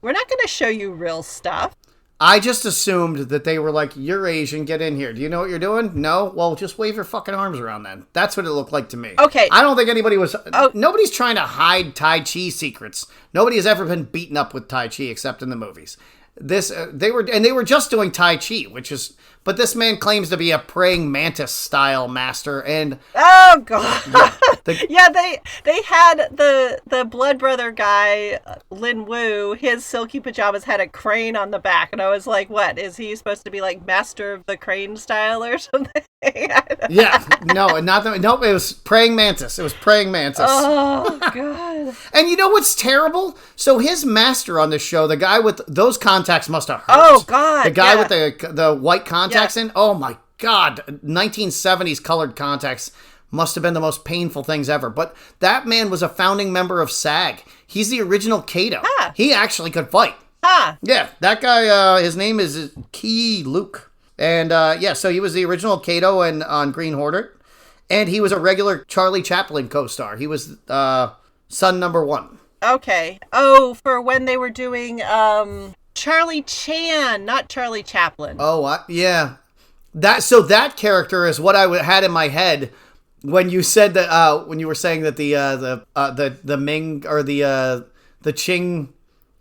We're not going to show you real stuff. I just assumed that they were like, you're Asian, get in here. Do you know what you're doing? No? Well, just wave your fucking arms around then. That's what it looked like to me. Okay. I don't think anybody was... Nobody's trying to hide Tai Chi secrets. Nobody has ever been beaten up with Tai Chi except in the movies. They were just doing Tai Chi, which is... But this man claims to be a praying mantis style master, and oh god, they had the blood brother guy Lin Wu. His silky pajamas had a crane on the back, and I was like, "What is he supposed to be like, master of the crane style or something?" Yeah, no, not that. Nope, it was praying mantis. It was praying mantis. Oh god! And you know what's terrible? So his master on this show, the guy with those contacts, must have hurt. Oh god! The guy with the white contacts. In? Oh my god, 1970s colored contacts must have been the most painful things ever. But that man was a founding member of SAG. He's the original Kato. Huh. He actually could fight. Huh. Yeah, that guy, his name is Ki Luke. And so he was the original Kato on Green Hornet. And he was a regular Charlie Chaplin co-star. He was son number 1. Okay. Oh, for when they were doing... Charlie Chan, not Charlie Chaplin. Oh, yeah. That character is what I had in my head when you said that. When you were saying that the Ming or the Qing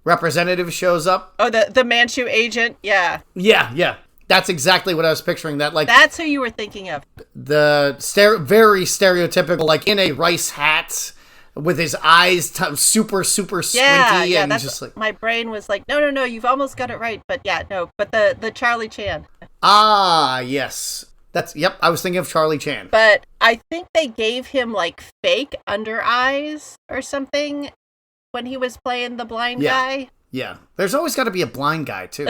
representative shows up. Oh, the Manchu agent. Yeah. Yeah. That's exactly what I was picturing. That's who you were thinking of. The very stereotypical, like in a rice hat. With his eyes super, super squinty, and just like my brain was like, no, you've almost got it right, but the Charlie Chan. Ah, yes, I was thinking of Charlie Chan. But I think they gave him like fake under eyes or something when he was playing the blind guy. Yeah, there's always got to be a blind guy too.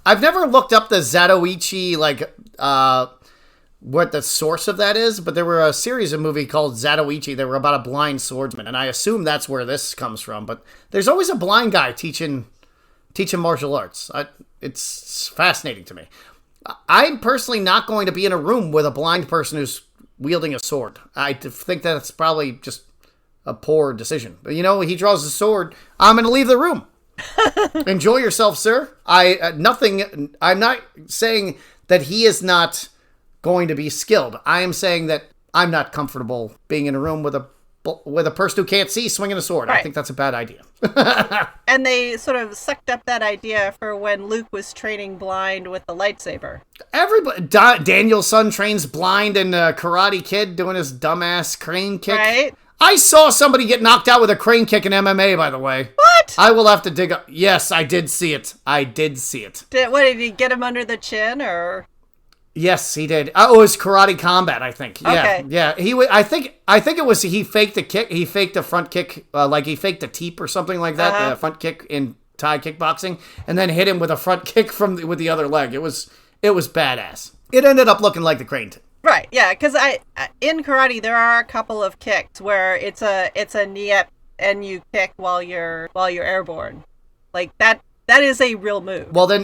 I've never looked up the Zatoichi what the source of that is, but there were a series of movies called Zatoichi that were about a blind swordsman, and I assume that's where this comes from. But there's always a blind guy teaching martial arts. It's fascinating to me. I'm personally not going to be in a room with a blind person who's wielding a sword. I think that's probably just a poor decision. But he draws a sword. I'm going to leave the room. Enjoy yourself, sir. I'm not saying that he is not going to be skilled. I am saying that I'm not comfortable being in a room with a person who can't see swinging a sword. Right. I think that's a bad idea. And they sort of sucked up that idea for when Luke was training blind with the lightsaber. Everybody, Daniel's son trains blind in Karate Kid doing his dumbass crane kick. Right. I saw somebody get knocked out with a crane kick in MMA, by the way. What? I will have to dig up. Yes, I did see it. Did he get him under the chin or... Yes, he did. Oh, it was Karate Combat, I think. Yeah, Okay. yeah. I think it was he faked a kick. He faked a front kick, like he faked a teep or something like that. A front kick in Thai kickboxing, and then hit him with a front kick with the other leg. It was badass. It ended up looking like the crane. Right. Yeah. Because in karate there are a couple of kicks where it's a knee up and you kick while you're airborne, like that. That is a real move. Well, then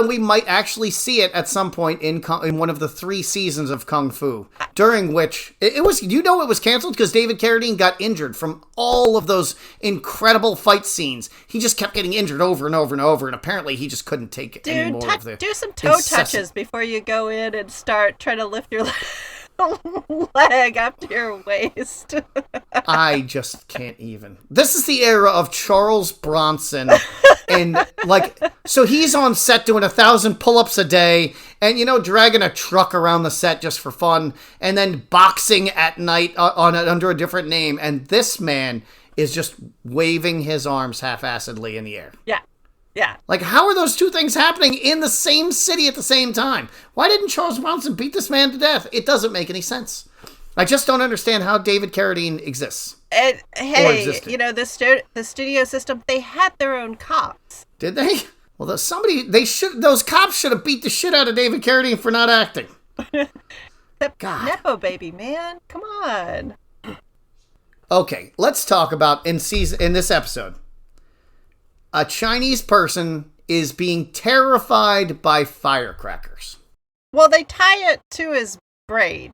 we might actually see it at some point in one of the 3 seasons of Kung Fu, during which it was, it was canceled because David Carradine got injured from all of those incredible fight scenes. He just kept getting injured over and over and over, and apparently he just couldn't take any more of the... Do some toe touches before you go in and start trying to lift your leg up to your waist. I just can't even. This is the era of Charles Bronson, and so he's on set doing 1,000 pull-ups a day, and dragging a truck around the set just for fun, and then boxing at night under a different name, and this man is just waving his arms half-assedly in the air. Yeah. Yeah. Like, how are those two things happening in the same city at the same time? Why didn't Charles Bronson beat this man to death? It doesn't make any sense. I just don't understand how David Carradine exists. And, hey, the studio system, they had their own cops. Did they? Well, those cops should have beat the shit out of David Carradine for not acting. God. Nepo baby, man. Come on. Okay, let's talk about in this episode. A Chinese person is being terrified by firecrackers. Well, they tie it to his braid.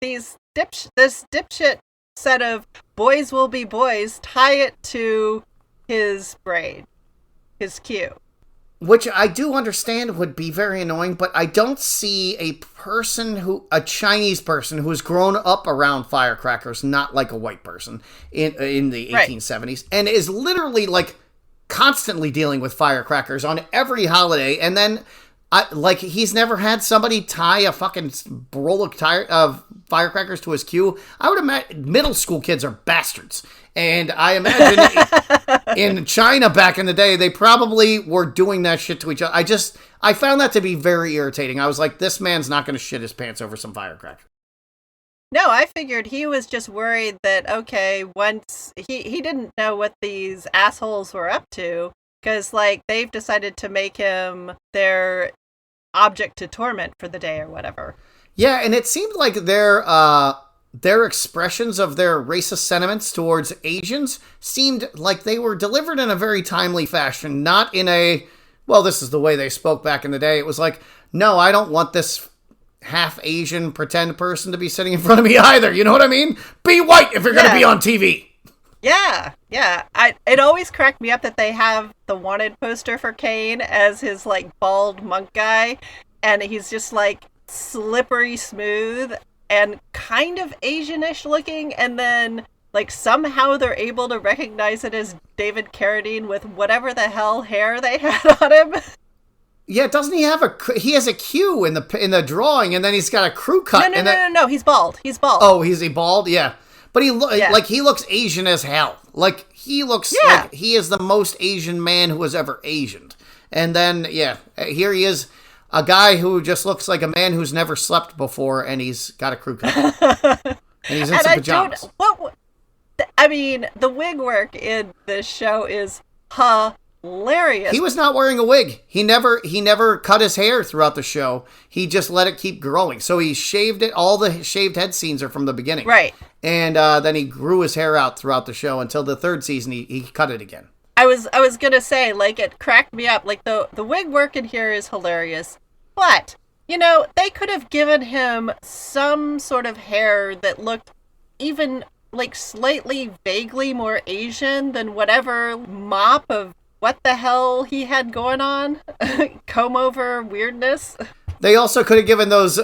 This dipshit set of boys will be boys tie it to his braid, his cue. Which I do understand would be very annoying, but I don't see a Chinese person who's grown up around firecrackers, not like a white person, in the 1870s, and is literally constantly dealing with firecrackers on every holiday, and then he's never had somebody tie a fucking roll of firecrackers to his cue. I would imagine middle school kids are bastards, and I imagine in China back in the day they probably were doing that shit to each other. I found that to be very irritating. I was like, this man's not going to shit his pants over some firecracker. No, I figured he was just worried that, okay, once he didn't know what these assholes were up to, because, they've decided to make him their object to torment for the day or whatever. Yeah, and it seemed like their expressions of their racist sentiments towards Asians seemed like they were delivered in a very timely fashion, not in a, well, this is the way they spoke back in the day. It was like, no, I don't want this half Asian pretend person to be sitting in front of me either. You know what I mean? Be white if you're going to be on TV. Yeah. It always cracked me up that they have the wanted poster for Kane as his bald monk guy, and he's just slippery smooth and kind of Asianish looking, and then somehow they're able to recognize it as David Carradine with whatever the hell hair they had on him. Yeah, doesn't he have he has a Q in the drawing, and then he's got a crew cut. No, he's bald. Oh, is he bald? Yeah. But he looks Asian as hell. He looks like he is the most Asian man who has ever Asianed. And then, here he is, a guy who just looks like a man who's never slept before, and he's got a crew cut. And he's in some pajamas. The wig work in this show is hilarious. He was not wearing a wig. He never cut his hair throughout the show. He just let it keep growing. So he shaved it. All the shaved head scenes are from the beginning. Right. And then he grew his hair out throughout the show until the 3rd season he cut it again. I was gonna say, it cracked me up. The wig work in here is hilarious. But, they could have given him some sort of hair that looked even slightly vaguely more Asian than whatever mop of what the hell he had going on. Comb over weirdness. They also could have given those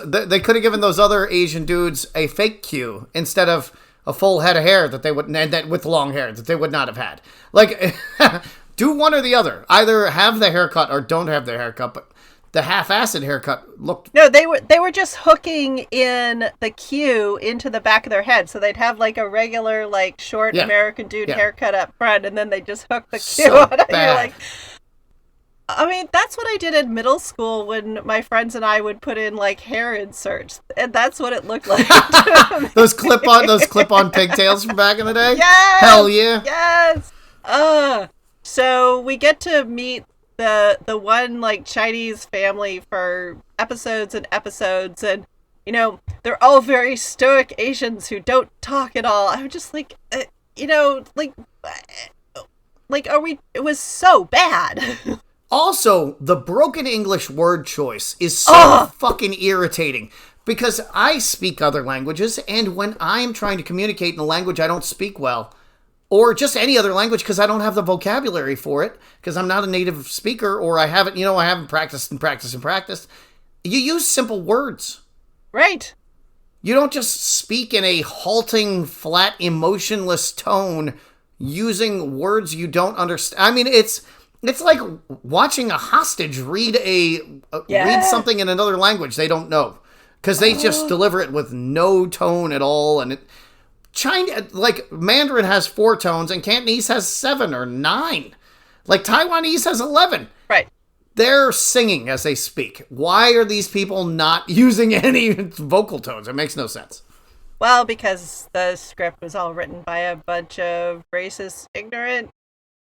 other Asian dudes a fake cue instead of a full head of hair that they would, and that with long hair that they would not have had. Do one or the other. Either have the haircut or don't have the haircut. But the half-assed haircut looked... No, they were just hooking in the cue into the back of their head. So they'd have a regular, short American dude haircut up front, and then they just hook the cue on it. You're I mean, that's what I did in middle school when my friends and I would put in like hair inserts, and that's what it looked like. those clip-on pigtails from back in the day. Yes, hell yeah, yes. So we get to meet the one like Chinese family for episodes and episodes, and you know they're all very stoic Asians who don't talk at all. I'm just like, you know, like are we? It was so bad. Also, the broken English word choice is so fucking irritating because I speak other languages, and when I'm trying to communicate in a language I don't speak well, or just any other language because I don't have the vocabulary for it, because I'm not a native speaker, or I haven't practiced and practiced and practiced, you use simple words. Right. You don't just speak in a halting, flat, emotionless tone using words you don't understand. I mean, it's like watching a hostage read read something in another language they don't know, because they just deliver it with no tone at all. And like Mandarin has 4 tones and Cantonese has 7 or 9. Like Taiwanese has 11. Right. They're singing as they speak. Why are these people not using any vocal tones? It makes no sense. Well, because the script was all written by a bunch of racist, ignorant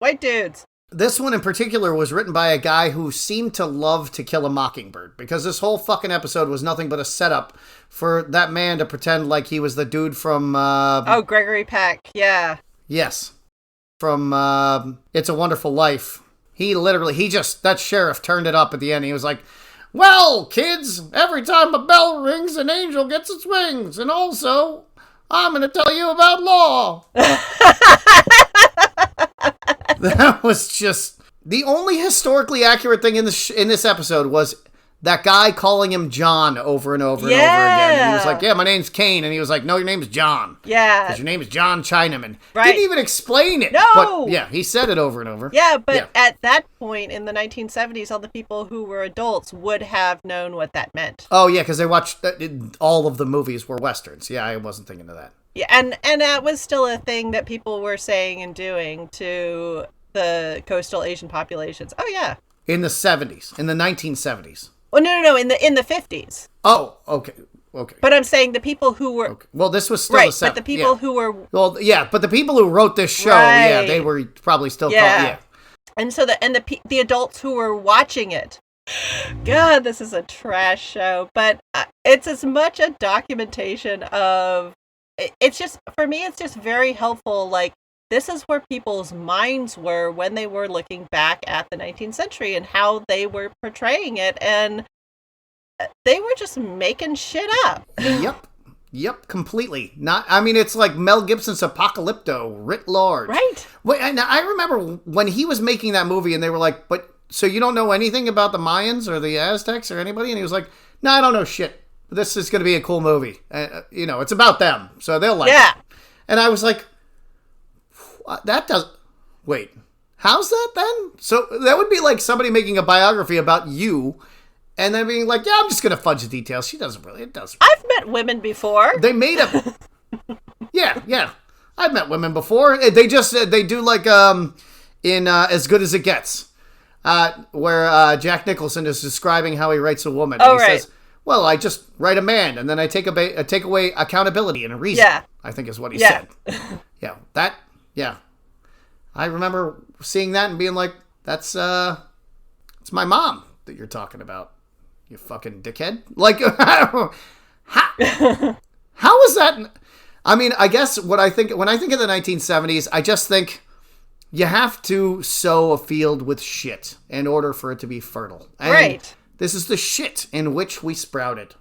white dudes. This one in particular was written by a guy who seemed to love To Kill a Mockingbird, because this whole fucking episode was nothing but a setup for that man to pretend like he was the dude from... Gregory Peck, yeah. Yes. From It's a Wonderful Life. That sheriff turned it up at the end. He was like, well, kids, every time a bell rings, an angel gets its wings. And also, I'm going to tell you about law. That was just... The only historically accurate thing in this episode was that guy calling him John over and over and over again. And he was like, yeah, my name's Kane. And he was like, no, your name's John. Yeah. Because your name is John Chinaman. Right. Didn't even explain it. No. But yeah, he said it over and over. Yeah, but at that point in the 1970s, all the people who were adults would have known what that meant. Oh, yeah, because they watched... all of the movies were Westerns. Yeah, I wasn't thinking of that. Yeah, and that was still a thing that people were saying and doing to the coastal Asian populations. Oh, yeah. In the 70s. In the 1970s. Oh, no, in the 50s. Oh, okay. But I'm saying the people who were... Okay. Well, this was still right, the 70s. but the people who were... Well, yeah, but the people who wrote this show, they were probably still... Yeah. And so the adults who were watching it... God, this is a trash show. But it's as much a documentation of... It's just... For me, it's just very helpful, like... This is where people's minds were when they were looking back at the 19th century and how they were portraying it, and they were just making shit up. Yep, completely. It's like Mel Gibson's Apocalypto, writ large. Right. And I remember when he was making that movie, and they were like, but, so you don't know anything about the Mayans or the Aztecs or anybody? And he was like, no, I don't know shit. This is going to be a cool movie. It's about them, so they'll like it. And I was like... Wait, how's that then? So that would be like somebody making a biography about you and then being like, yeah, I'm just going to fudge the details. It doesn't. I've met women before. They made up. Yeah. I've met women before. They do like, in As Good as It Gets, where Jack Nicholson is describing how he writes a woman. Oh, and he right. says, well, I just write a man and then I take away accountability and a reason. Yeah. I think is what he said. Yeah. I remember seeing that and being like, it's my mom that you're talking about, you fucking dickhead. Like, how is that? I mean, I guess when I think of the 1970s, I just think you have to sow a field with shit in order for it to be fertile. And right. This is the shit in which we sprouted.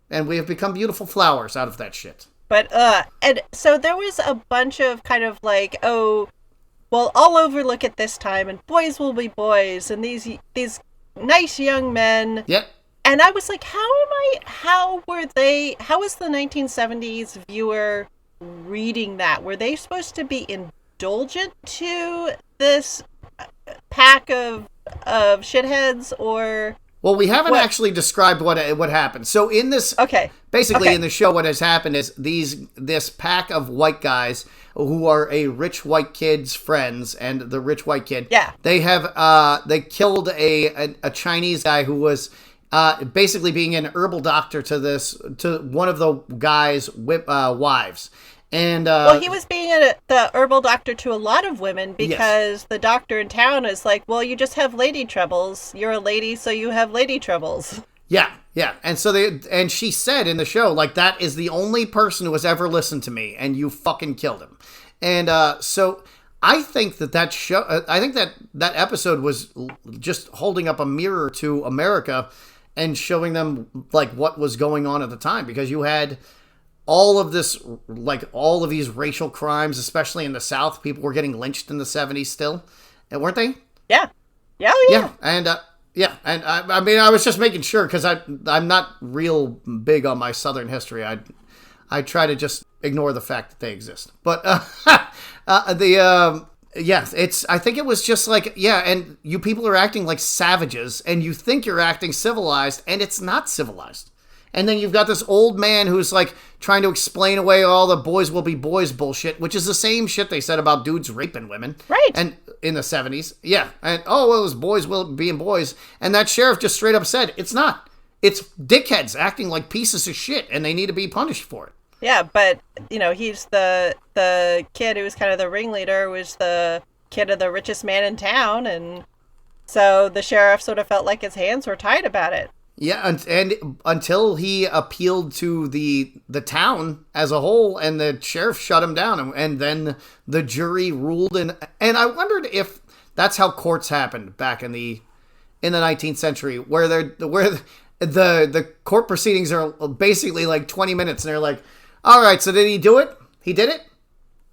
And we have become beautiful flowers out of that shit. But, and so there was a bunch of kind of like, well, I'll overlook it this time, and boys will be boys, and these nice young men. Yep. And I was like, how was the 1970s viewer reading that? Were they supposed to be indulgent to this pack of shitheads, or Well, we haven't actually described what happened. So in this, basically in the show, what has happened is this pack of white guys who are a rich white kid's friends and the rich white kid. Yeah. They have they killed a Chinese guy who was basically being an herbal doctor to one of the guy's wives. And well, he was being the herbal doctor to a lot of women because the doctor in town is like, well, you just have lady troubles. You're a lady, so you have lady troubles. Yeah. And so and she said in the show, like, that is the only person who has ever listened to me, and you fucking killed him. And so I think that show, I think that episode was just holding up a mirror to America and showing them like what was going on at the time, because you had all of these racial crimes, especially in the South. People were getting lynched in the 70s still, and weren't they? Yeah. And I mean, I was just making sure, because I'm not real big on my Southern history. I try to just ignore the fact that they exist. But I think it was just like, and you people are acting like savages, and you think you're acting civilized, and it's not civilized. And then you've got this old man who's like trying to explain away all the boys will be boys bullshit, which is the same shit they said about dudes raping women. Right. And in the 70s. Yeah. And, it was boys will being boys. And that sheriff just straight up said, it's not. It's dickheads acting like pieces of shit, and they need to be punished for it. Yeah, but, he's the kid who was kind of the ringleader, was the kid of the richest man in town. And so the sheriff sort of felt like his hands were tied about it. Yeah, and until he appealed to the town as a whole, and the sheriff shut him down, and then the jury ruled, and I wondered if that's how courts happened back in the 19th century, where the court proceedings are basically like 20 minutes, and they're like, all right, so did he do it? He did it?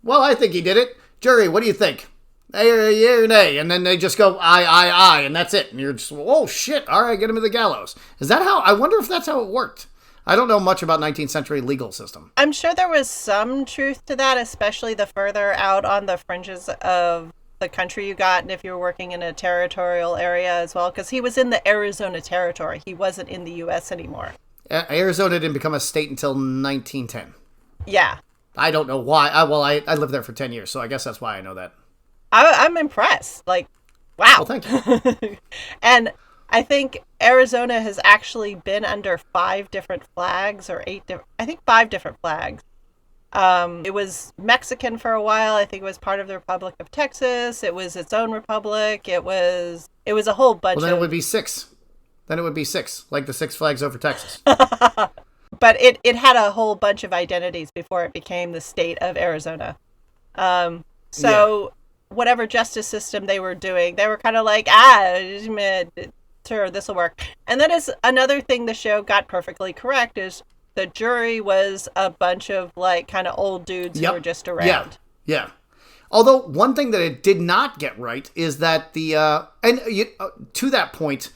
Well, I think he did it. Jury, what do you think? Yeah or nay, and then they just go aye, and that's it. And you're just, oh shit, all right, get him to the gallows. Is that how? I wonder if that's how it worked. I don't know much about 19th century legal system. I'm sure there was some truth to that, especially the further out on the fringes of the country you got, and if you were working in a territorial area as well, because he was in the Arizona territory. He wasn't in the U.S. anymore. Arizona didn't become a state until 1910. Yeah. I don't know why. I lived there for 10 years, so I guess that's why I know that. I'm impressed. Like, wow. Well, thank you. And I think Arizona has actually been under 5 different flags, or 5 different flags. It was Mexican for a while. I think it was part of the Republic of Texas. It was its own republic. It was a whole bunch. Well, then it would be 6. Like the 6 flags over Texas. But it had a whole bunch of identities before it became the state of Arizona. Whatever justice system they were doing, they were kind of like, sure, this will work. And that is another thing the show got perfectly correct, is the jury was a bunch of like kind of old dudes who were just around. Yeah. Although one thing that it did not get right is that to that point,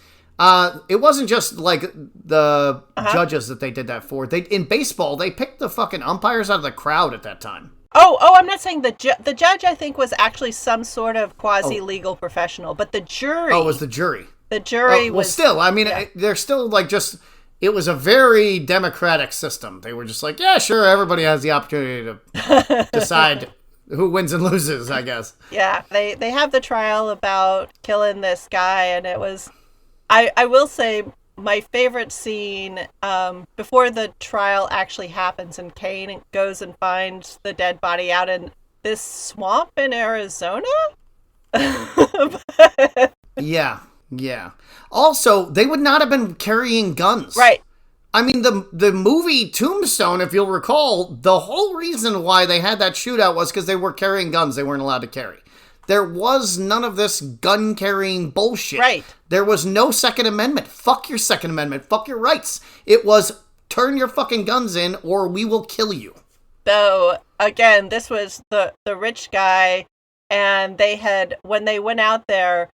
it wasn't just like the judges that they did that for. In baseball, they picked the fucking umpires out of the crowd at that time. Oh, I'm not saying the judge, I think, was actually some sort of quasi-legal professional, but the jury... Oh, it was the jury. The jury was... Well, still, I mean, they're still, like, just... It was a very democratic system. They were just like, yeah, sure, everybody has the opportunity to decide who wins and loses, I guess. Yeah, they have the trial about killing this guy, and it was... I will say... My favorite scene, before the trial actually happens, and Kane goes and finds the dead body out in this swamp in Arizona? Yeah. Also, they would not have been carrying guns. Right. I mean, the movie Tombstone, if you'll recall, the whole reason why they had that shootout was because they were carrying guns they weren't allowed to carry. There was none of this gun-carrying bullshit. Right. There was no Second Amendment. Fuck your Second Amendment. Fuck your rights. It was, turn your fucking guns in or we will kill you. So, again, this was the rich guy, and when they went out there,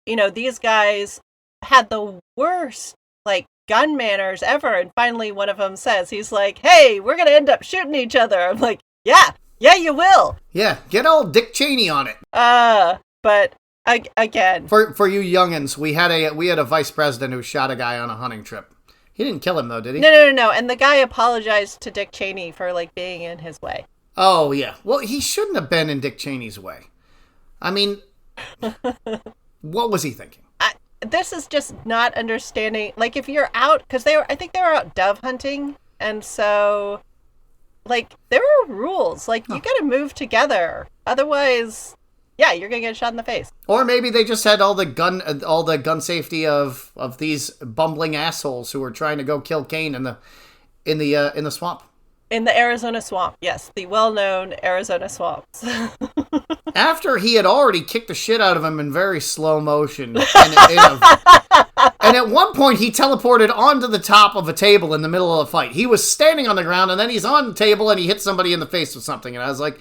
these guys had the worst, like, gun manners ever, and finally one of them says, he's like, hey, we're gonna end up shooting each other. I'm like, yeah, you will. Yeah, get old Dick Cheney on it. But Again. For you youngins, we had a vice president who shot a guy on a hunting trip. He didn't kill him though, did he? No. And the guy apologized to Dick Cheney for like being in his way. Oh yeah. Well, he shouldn't have been in Dick Cheney's way. I mean, what was he thinking? This is just not understanding. Like, if you're out, because I think they were out dove hunting, and so, like, there are rules. Like, you got to move together, otherwise, yeah, you're gonna get shot in the face. Or maybe they just had all the gun safety of these bumbling assholes who were trying to go kill Kane in the swamp. In the Arizona swamp, yes, the well-known Arizona swamps. After he had already kicked the shit out of him in very slow motion, and at one point he teleported onto the top of a table in the middle of the fight. He was standing on the ground, and then he's on the table, and he hit somebody in the face with something. And I was like,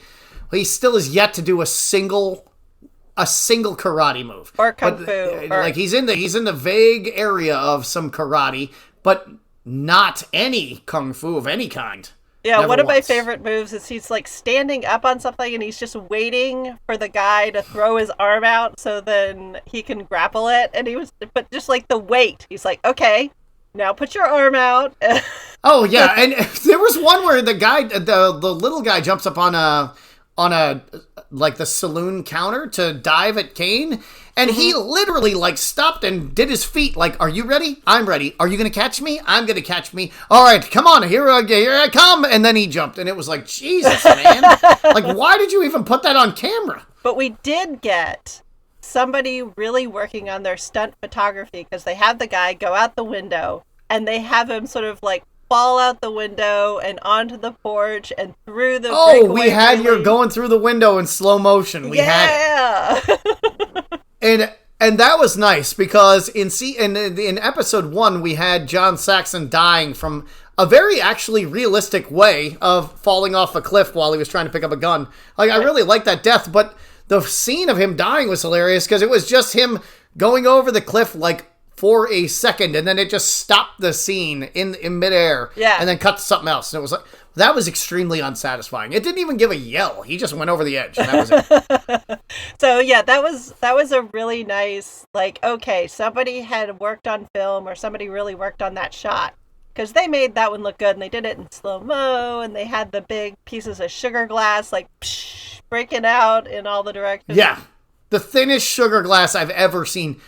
well, he still is yet to do a single karate move or kung fu. Like he's in the vague area of some karate, but not any kung fu of any kind. Yeah, one of my favorite moves is he's like standing up on something and he's just waiting for the guy to throw his arm out so then he can grapple it. But just like the weight, he's like, okay, now put your arm out. Oh yeah, and there was one where the guy, the little guy, jumps up on a like the saloon counter to dive at Kane, and he literally like stopped and did his feet like, are you ready? I'm ready. Are you gonna catch me? I'm gonna catch me. All right, come on, here I come. And then he jumped, and it was like, Jesus, man. Like, why did you even put that on camera? But we did get somebody really working on their stunt photography, because they have the guy go out the window and they have him sort of like fall out the window and onto the porch and through the we had railing. Your going through the window in slow motion. We had it. And that was nice, because in episode 1 we had John Saxon dying from a very actually realistic way of falling off a cliff while he was trying to pick up a gun. Like, I really liked that death, but the scene of him dying was hilarious because it was just him going over the cliff like for a second, and then it just stopped the scene in midair, and then cut to something else. And it was like, that was extremely unsatisfying. It didn't even give a yell. He just went over the edge, and that was it. So yeah, that was a really nice, like, okay, somebody had worked on film, or somebody really worked on that shot, because they made that one look good, and they did it in slow-mo, and they had the big pieces of sugar glass like breaking out in all the directions. Yeah, the thinnest sugar glass I've ever seen.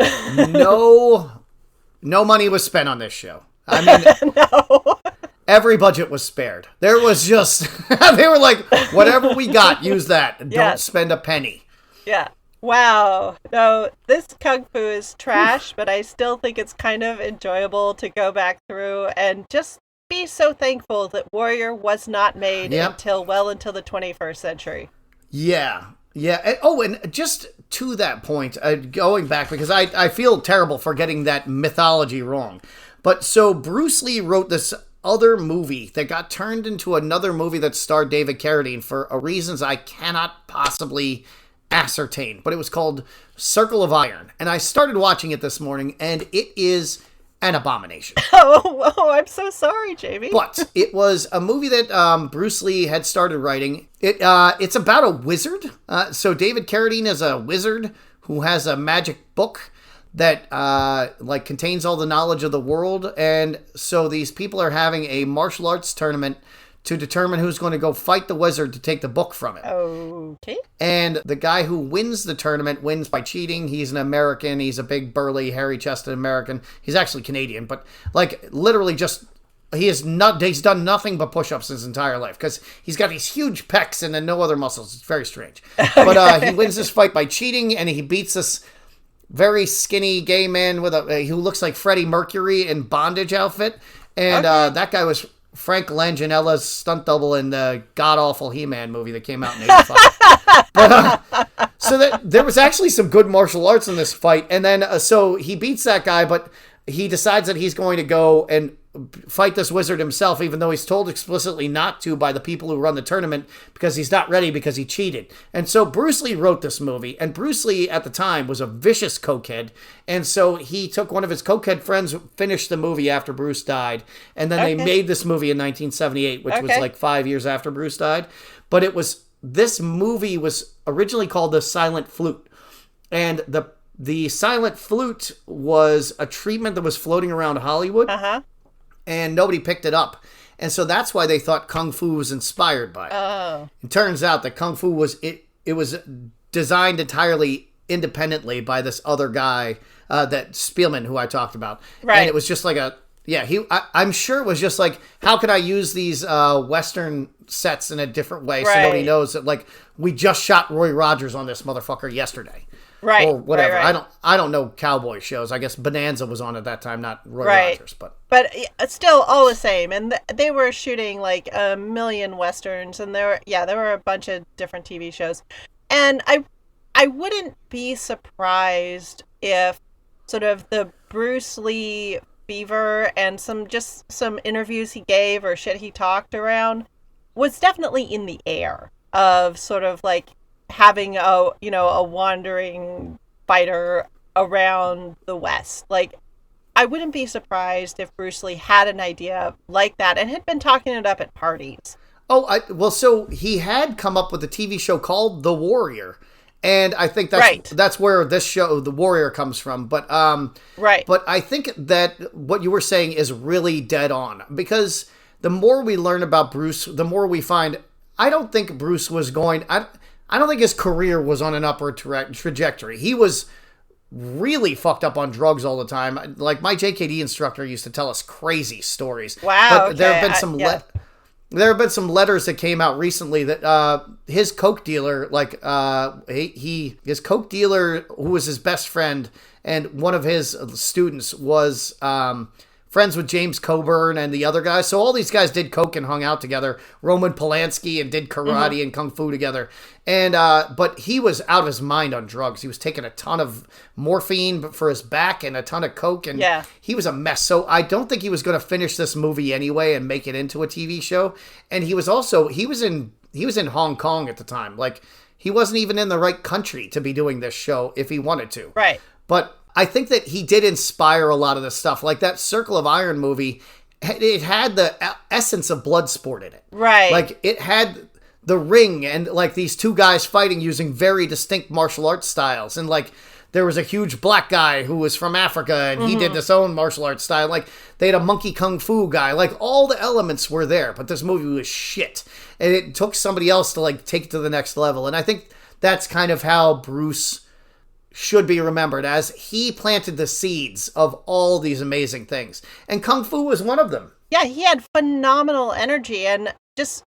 No money was spent on this show. I mean, no. Every budget was spared. There was just, they were like, whatever we got, use that. Don't spend a penny. Yeah. Wow. No, this Kung Fu is trash, but I still think it's kind of enjoyable to go back through and just be so thankful that Warrior was not made until the 21st century. Yeah. Yeah. And just to that point, going back, because I feel terrible for getting that mythology wrong. But so Bruce Lee wrote this other movie that got turned into another movie that starred David Carradine for reasons I cannot possibly ascertain. But it was called Circle of Iron. And I started watching it this morning, and it is an abomination. Oh, I'm so sorry, Jamie. But it was a movie that Bruce Lee had started writing. It's about a wizard. So David Carradine is a wizard who has a magic book that contains all the knowledge of the world. And so these people are having a martial arts tournament to determine who's going to go fight the wizard to take the book from it. Okay. And the guy who wins the tournament wins by cheating. He's an American. He's a big, burly, hairy-chested American. He's actually Canadian, but like literally just he's done nothing but push-ups his entire life because he's got these huge pecs and then no other muscles. It's very strange. But he wins this fight by cheating, and he beats this very skinny gay man with who looks like Freddie Mercury in bondage outfit. And that guy was Frank Langanella's stunt double in the god-awful He-Man movie that came out in 85. But, so there was actually some good martial arts in this fight. And then, so he beats that guy, but he decides that he's going to go and fight this wizard himself, even though he's told explicitly not to by the people who run the tournament because he's not ready because he cheated. And so Bruce Lee wrote this movie, and Bruce Lee at the time was a vicious cokehead, and so he took one of his cokehead friends, finished the movie after Bruce died, and then they made this movie in 1978, which was like 5 years after Bruce died. But this movie was originally called The Silent Flute. And the silent flute was a treatment that was floating around Hollywood, and nobody picked it up. And so that's why they thought Kung Fu was inspired by it. Oh. It turns out that Kung Fu was designed entirely independently by this other guy, that Spielman, who I talked about. Right. And it was just like I'm sure it was just like, how can I use these Western sets in a different way so nobody knows that, like, we just shot Roy Rogers on this motherfucker yesterday. Right. Or whatever. Right. I don't know cowboy shows. I guess Bonanza was on at that time, not Roy Rogers. But still all the same. And they were shooting like a million Westerns, and there were a bunch of different TV shows. And I wouldn't be surprised if sort of the Bruce Lee fever and some interviews he gave or shit he talked around was definitely in the air of sort of like having a wandering fighter around the West. Like, I wouldn't be surprised if Bruce Lee had an idea like that and had been talking it up at parties. So he had come up with a TV show called The Warrior, and I think that's where this show, The Warrior, comes from. But But I think that what you were saying is really dead on, because the more we learn about Bruce, the more we find, I don't think Bruce was going. I don't think his career was on an upward trajectory. He was really fucked up on drugs all the time. Like, my JKD instructor used to tell us crazy stories. Wow. But there have been some there have been some letters that came out recently that his coke dealer, his coke dealer, who was his best friend, and one of his students was friends with James Coburn and the other guys. So all these guys did coke and hung out together. Roman Polanski, and did karate and kung fu together. And but he was out of his mind on drugs. He was taking a ton of morphine for his back and a ton of coke, and he was a mess. So I don't think he was going to finish this movie anyway and make it into a TV show. And he was in Hong Kong at the time. Like, he wasn't even in the right country to be doing this show if he wanted to. Right. But I think that he did inspire a lot of this stuff. Like, that Circle of Iron movie, it had the essence of Bloodsport in it. Right. Like, it had the ring and, like, these two guys fighting using very distinct martial arts styles. And, like, there was a huge black guy who was from Africa, and he did this own martial arts style. Like, they had a monkey kung fu guy. Like, all the elements were there, but this movie was shit. And it took somebody else to, like, take it to the next level. And I think that's kind of how Bruce should be remembered, as he planted the seeds of all these amazing things. And Kung Fu was one of them. Yeah, he had phenomenal energy, and just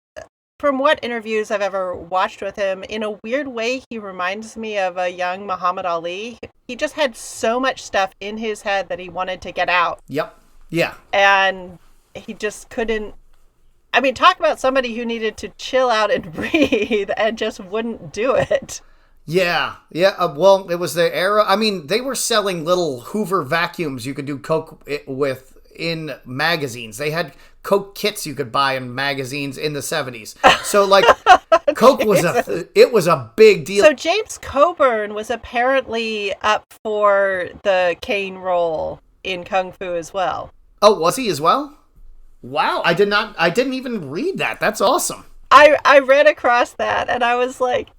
from what interviews I've ever watched with him, in a weird way, he reminds me of a young Muhammad Ali. He just had so much stuff in his head that he wanted to get out. Yep. Yeah. And he just couldn't. I mean, talk about somebody who needed to chill out and breathe and just wouldn't do it. Yeah. Well, it was the era. I mean, they were selling little Hoover vacuums you could do coke with in magazines. They had coke kits you could buy in magazines in the 70s. So, like, coke was a big deal. So James Coburn was apparently up for the cane role in Kung Fu as well. Oh, was he as well? Wow, I didn't even read that. That's awesome. I read across that, and I was like,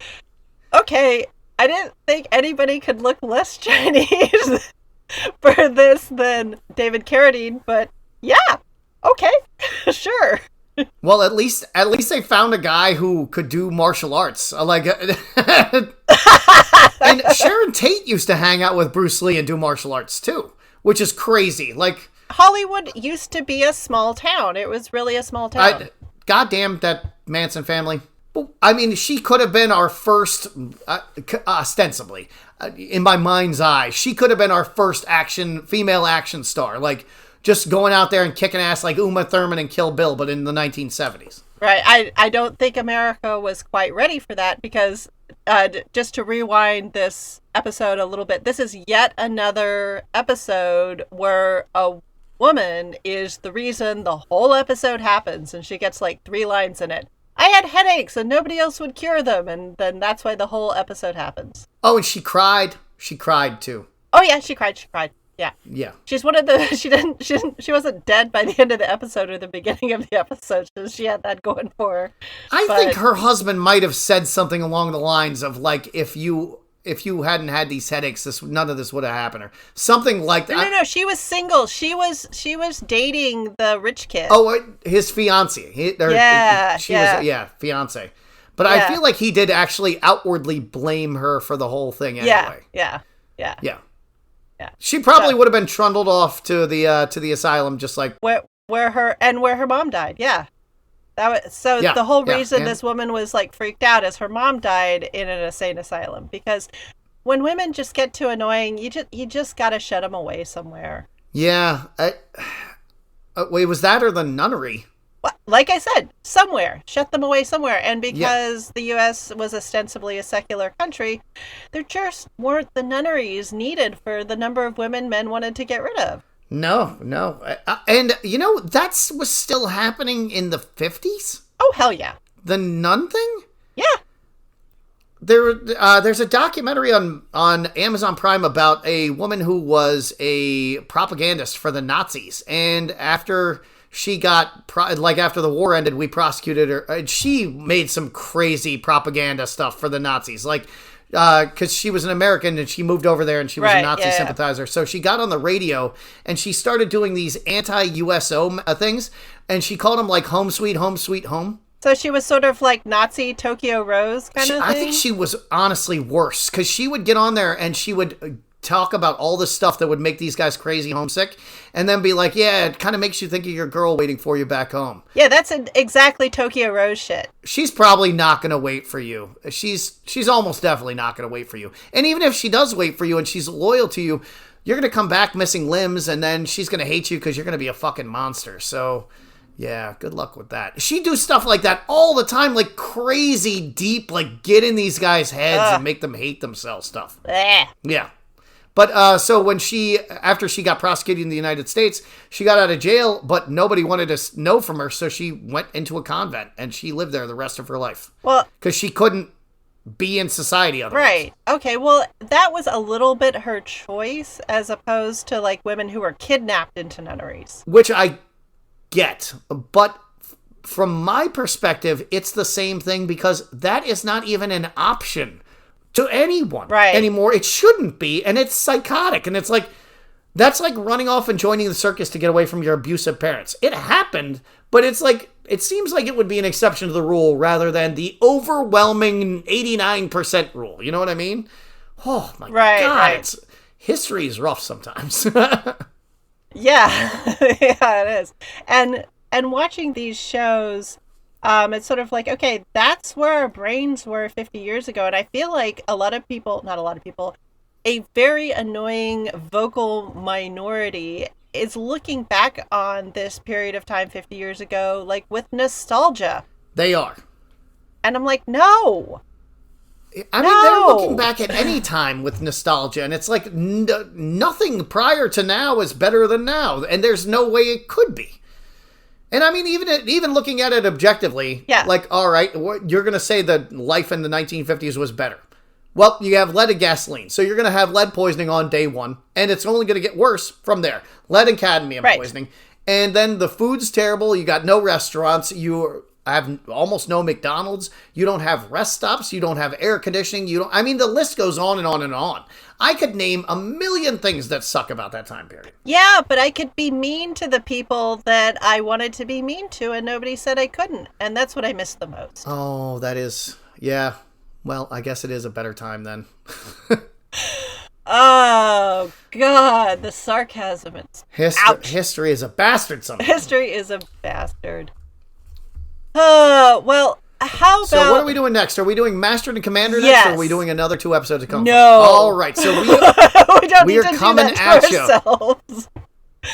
okay, I didn't think anybody could look less Chinese for this than David Carradine, but yeah, okay, sure. Well, at least they found a guy who could do martial arts. Like, and Sharon Tate used to hang out with Bruce Lee and do martial arts too, which is crazy. Like, Hollywood used to be a small town. It was really a small town. Goddamn that Manson family. I mean, she could have been our first, ostensibly, in my mind's eye, she could have been our first female action star. Like, just going out there and kicking ass like Uma Thurman and Kill Bill, but in the 1970s. Right. I don't think America was quite ready for that, because just to rewind this episode a little bit, this is yet another episode where a woman is the reason the whole episode happens, and she gets like 3 lines in it. I had headaches and nobody else would cure them, and then that's why the whole episode happens. Oh, and she cried. She cried too. Oh yeah, she cried. Yeah. Yeah. She's one of the she wasn't dead by the end of the episode or the beginning of the episode, so she had that going for her. I think her husband might have said something along the lines of, like, if you if you hadn't had these headaches, none of this would have happened, or something like that. No. She was single. She was dating the rich kid. Oh, his fiance. Fiance. But I feel like he did actually outwardly blame her for the whole thing anyway. Yeah. She probably would have been trundled off to the asylum, just like where her mom died. Yeah. The whole reason this woman was like freaked out is her mom died in an insane asylum, because when women just get too annoying, you just got to shut them away somewhere. Yeah. Wait, was that or the nunnery? Well, like I said, somewhere. Shut them away somewhere. And because the U.S. was ostensibly a secular country, there just weren't the nunneries needed for the number of women men wanted to get rid of. No. And, that was still happening in the 50s? Oh, hell yeah. The nun thing? Yeah. There's a documentary on Amazon Prime about a woman who was a propagandist for the Nazis. And after she got, after the war ended, we prosecuted her. And she made some crazy propaganda stuff for the Nazis. Because she was an American and she moved over there and she was a Nazi sympathizer. So she got on the radio and she started doing these anti-USO things. And she called them like home sweet home. So she was sort of like Nazi Tokyo Rose kind of thing? I think she was honestly worse, because she would get on there and she would talk about all the stuff that would make these guys crazy homesick, and then be like, yeah, it kind of makes you think of your girl waiting for you back home. Yeah, that's exactly Tokyo Rose shit. She's probably not going to wait for you. She's almost definitely not going to wait for you. And even if she does wait for you and she's loyal to you, you're going to come back missing limbs, and then she's going to hate you because you're going to be a fucking monster. So yeah, good luck with that. She do stuff like that all the time, like crazy deep, like get in these guys' heads and make them hate themselves stuff. Yeah. But so when after she got prosecuted in the United States, she got out of jail, but nobody wanted to know from her, so she went into a convent and she lived there the rest of her life. Well, because she couldn't be in society otherwise. Right. Okay. Well, that was a little bit her choice, as opposed to like women who were kidnapped into nunneries. Which I get, but from my perspective, it's the same thing, because that is not even an option to anyone anymore. It shouldn't be, and it's psychotic, and it's like, that's like running off and joining the circus to get away from your abusive parents. It happened, but it's like, it seems like it would be an exception to the rule rather than the overwhelming 89% rule. You know what I mean? Oh my God. History is rough sometimes. Yeah, it is. And watching these shows, it's sort of like, okay, that's where our brains were 50 years ago. And I feel like a very annoying vocal minority is looking back on this period of time 50 years ago, like with nostalgia. They are. And I'm like, no. I mean, they're looking back at any time with nostalgia, and it's like nothing prior to now is better than now, and there's no way it could be. And I mean, even looking at it objectively, like, all right, you're going to say that life in the 1950s was better. Well, you have lead and gasoline, so you're going to have lead poisoning on day one, and it's only going to get worse from there. Lead and cadmium poisoning. And then the food's terrible, you got no restaurants, you have almost no McDonald's, you don't have rest stops, you don't have air conditioning, I mean, the list goes on and on and on. I could name a million things that suck about that time period. Yeah, but I could be mean to the people that I wanted to be mean to, and nobody said I couldn't. And that's what I miss the most. Oh, that is, yeah. Well, I guess it is a better time then. Oh, God, the sarcasm. History is a bastard sometimes. History is a bastard. Well, how about... So what are we doing next? Are we doing Master and Commander next, or are we doing another 2 episodes of Kung Fu? No. All right, so we are coming at you.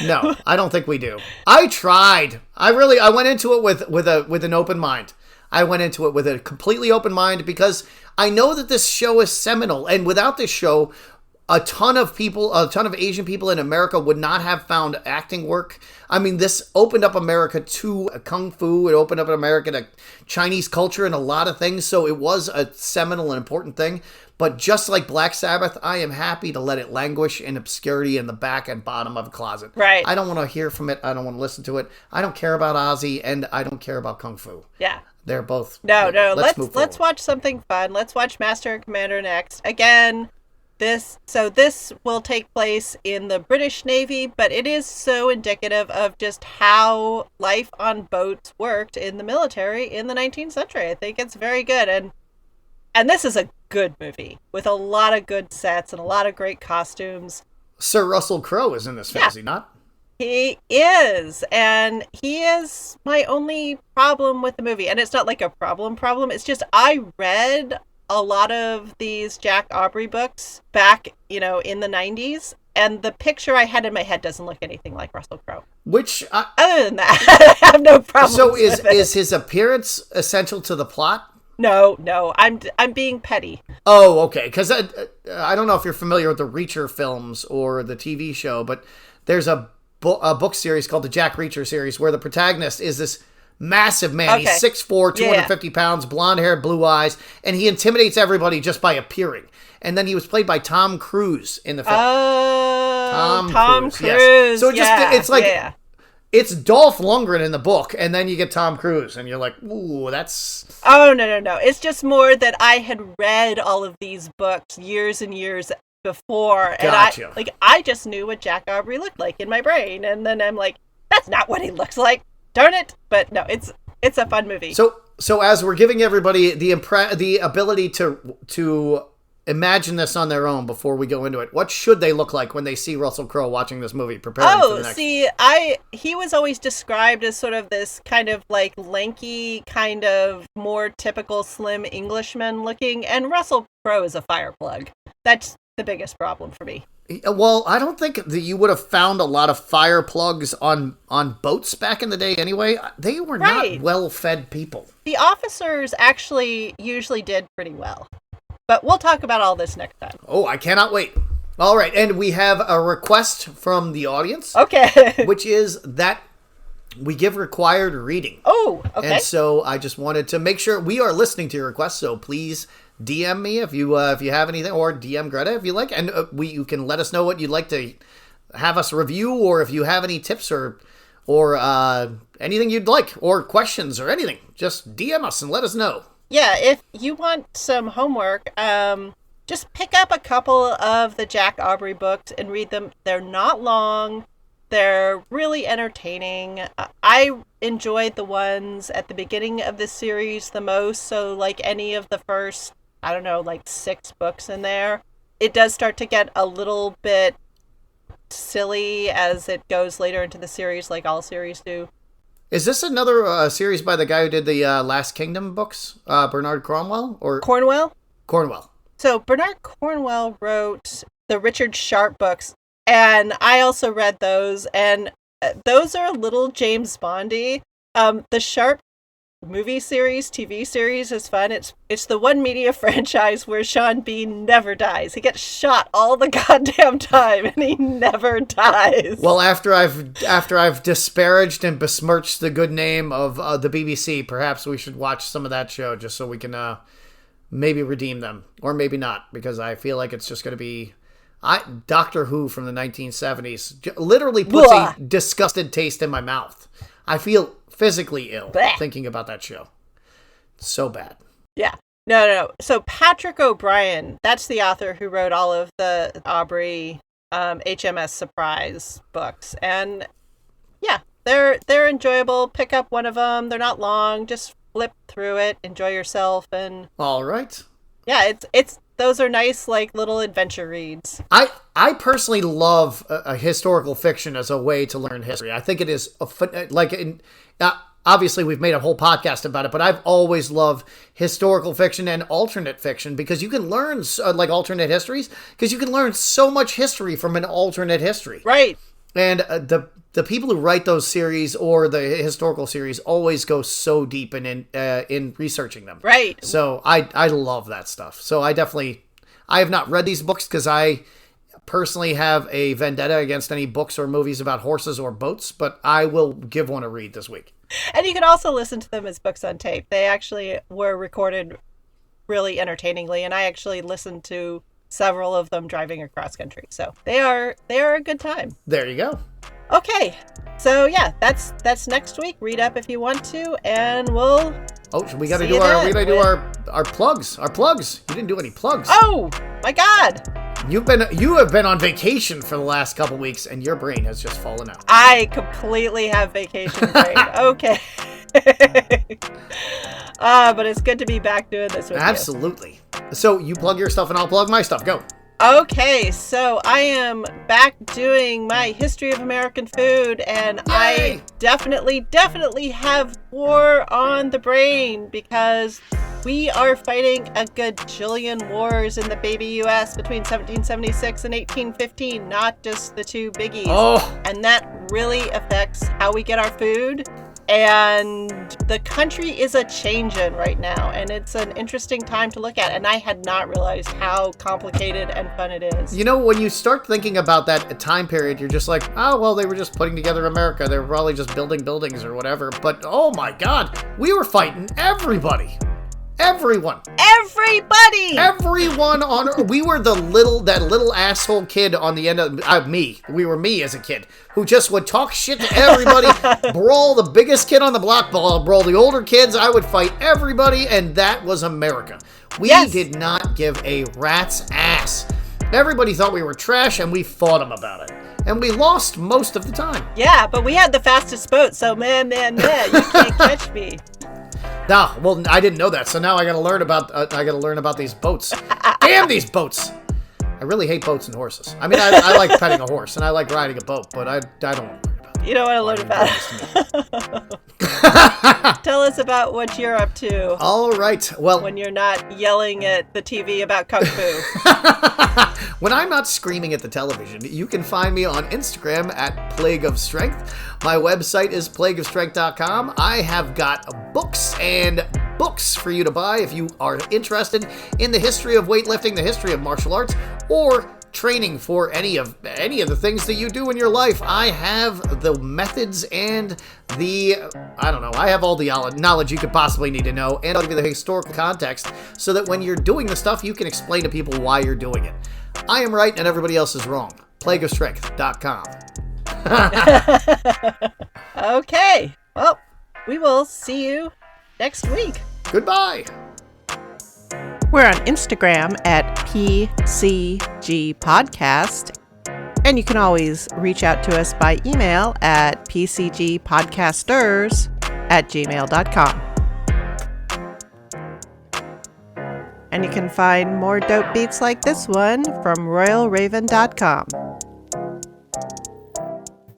No, I don't think we do. I tried. I went into it with an open mind. I went into it with a completely open mind because I know that this show is seminal, and without this show, a ton of Asian people in America would not have found acting work. I mean, this opened up America to Kung Fu. It opened up America to Chinese culture and a lot of things. So it was a seminal and important thing. But just like Black Sabbath, I am happy to let it languish in obscurity in the back and bottom of a closet. Right. I don't want to hear from it. I don't want to listen to it. I don't care about Ozzy, and I don't care about Kung Fu. Yeah. They're both... No. Let's watch something fun. Let's watch Master and Commander next. Again, this will take place in the British Navy, but it is so indicative of just how life on boats worked in the military in the 19th century. I think it's very good. And this is a good movie with a lot of good sets and a lot of great costumes. Sir Russell Crowe is in this film, is he not? He is, and he is my only problem with the movie. And it's not like a problem. It's just I read a lot of these Jack Aubry books back, in the 90s, and the picture I had in my head doesn't look anything like Russell Crowe. Which, other than that, I have no problem. So is his appearance essential to the plot? No, I'm being petty. Oh, okay. Because I don't know if you're familiar with the Reacher films or the TV show, but there's a book series called the Jack Reacher series where the protagonist is this massive man. Okay. He's 6'4", 250 pounds, blonde hair, blue eyes, and he intimidates everybody just by appearing. And then he was played by Tom Cruise in the film. Tom Cruise. Yes. So it's like it's Dolph Lundgren in the book, and then you get Tom Cruise, and you're like, ooh, that's... Oh, no. It's just more that I had read all of these books years and years before, Gotcha. and I just knew what Jack Aubry looked like in my brain, and then I'm like, that's not what he looks like. Darn it! But no, it's a fun movie. So as we're giving everybody the ability to imagine this on their own before we go into it, what should they look like when they see Russell Crowe watching this movie, preparing for the next... He was always described as sort of this kind of like lanky, kind of more typical slim Englishman looking, and Russell Crowe is a fireplug. That's the biggest problem for me. Well, I don't think that you would have found a lot of fire plugs on boats back in the day anyway. They were not well-fed people. The officers actually usually did pretty well. But we'll talk about all this next time. Oh, I cannot wait. All right, and we have a request from the audience. Okay. Which is that we give required reading. Oh, okay. And so I just wanted to make sure we are listening to your requests, so please... DM me if you have anything, or DM Greta if you like, and you can let us know what you'd like to have us review, or if you have any tips or anything you'd like, or questions or anything. Just DM us and let us know. Yeah, if you want some homework, just pick up a couple of the Jack Aubry books and read them. They're not long. They're really entertaining. I enjoyed the ones at the beginning of the series the most, so like any of the first, 6 books in there. It does start to get a little bit silly as it goes later into the series, like all series do. Is this another series by the guy who did the Last Kingdom books? Bernard Cornwell? Or Cornwell? Cornwell. So Bernard Cornwell wrote the Richard Sharp books, and I also read those, and those are a little James Bondy. The Sharp movie series, TV series is fun. It's the one media franchise where Sean Bean never dies. He gets shot all the goddamn time, and he never dies. Well, after I've disparaged and besmirched the good name of the BBC, perhaps we should watch some of that show just so we can maybe redeem them, or maybe not, because I feel like it's just going to be... Doctor Who from the 1970s literally puts a disgusted taste in my mouth. I feel physically ill thinking about that show. It's so bad. Yeah. No. So Patrick O'Brian, that's the author who wrote all of the Aubry HMS Surprise books. And yeah, they're enjoyable. Pick up one of them. They're not long. Just flip through it. Enjoy yourself. And all right. Yeah, it's those are nice, like, little adventure reads. I personally love a historical fiction as a way to learn history. I think it is, obviously we've made a whole podcast about it, but I've always loved historical fiction and alternate fiction because you can learn, alternate histories, because you can learn so much history from an alternate history. Right. And the people who write those series or the historical series always go so deep in researching them. Right. So I love that stuff. So I have not read these books because I personally have a vendetta against any books or movies about horses or boats, but I will give one a read this week. And you can also listen to them as books on tape. They actually were recorded really entertainingly, and I actually listened to several of them driving across country. So they are a good time. There you go. Okay. So yeah, that's next week. Read up if you want to, and we'll we gotta do our plugs. Our plugs. You didn't do any plugs. Oh my God. You have been on vacation for the last couple weeks, and your brain has just fallen out. I completely have vacation brain. Okay. But it's good to be back doing this with you. Absolutely. So you plug your stuff and I'll plug my stuff. Go. Okay, so I am back doing my history of American food, and Yay! I definitely have war on the brain because we are fighting a gajillion wars in the baby U.S. between 1776 and 1815, not just the two biggies. Oh. And that really affects how we get our food. And the country is a changin' right now, and it's an interesting time to look at, and I had not realized how complicated and fun it is. You know, when you start thinking about that time period, you're just like, oh, well, they were just putting together America. They were probably just building buildings or whatever. But, oh my God, we were fighting everybody. Everyone on Earth. We were that little asshole kid on the end of me. We were me as a kid who just would talk shit to everybody, brawl the biggest kid on the block, brawl the older kids. I would fight everybody, and that was America. We did not give a rat's ass. Everybody thought we were trash, and we fought them about it. And we lost most of the time. Yeah, but we had the fastest boat, so man, you can't catch me. Nah, well, I didn't know that, so now I gotta learn about these boats. Damn these boats! I really hate boats and horses. I mean, I like petting a horse, and I like riding a boat, but I don't want to learn about that. You don't want to learn about it. Tell us about what you're up to. All right, well... when you're not yelling at the TV about Kung Fu. When I'm not screaming at the television, you can find me on Instagram at Plague of Strength. My website is plagueofstrength.com. I have got books for you to buy if you are interested in the history of weightlifting, the history of martial arts, or training for any of the things that you do in your life. I have the methods and I have all the knowledge you could possibly need to know, and I'll give you the historical context so that when you're doing the stuff, you can explain to people why you're doing it. I am right and everybody else is wrong. plagueofstrength.com. Okay. Well, we will see you next week. Goodbye. We're on Instagram at PCG Podcast, and you can always reach out to us by email at pcgpodcasters@gmail.com. And you can find more dope beats like this one from royalraven.com.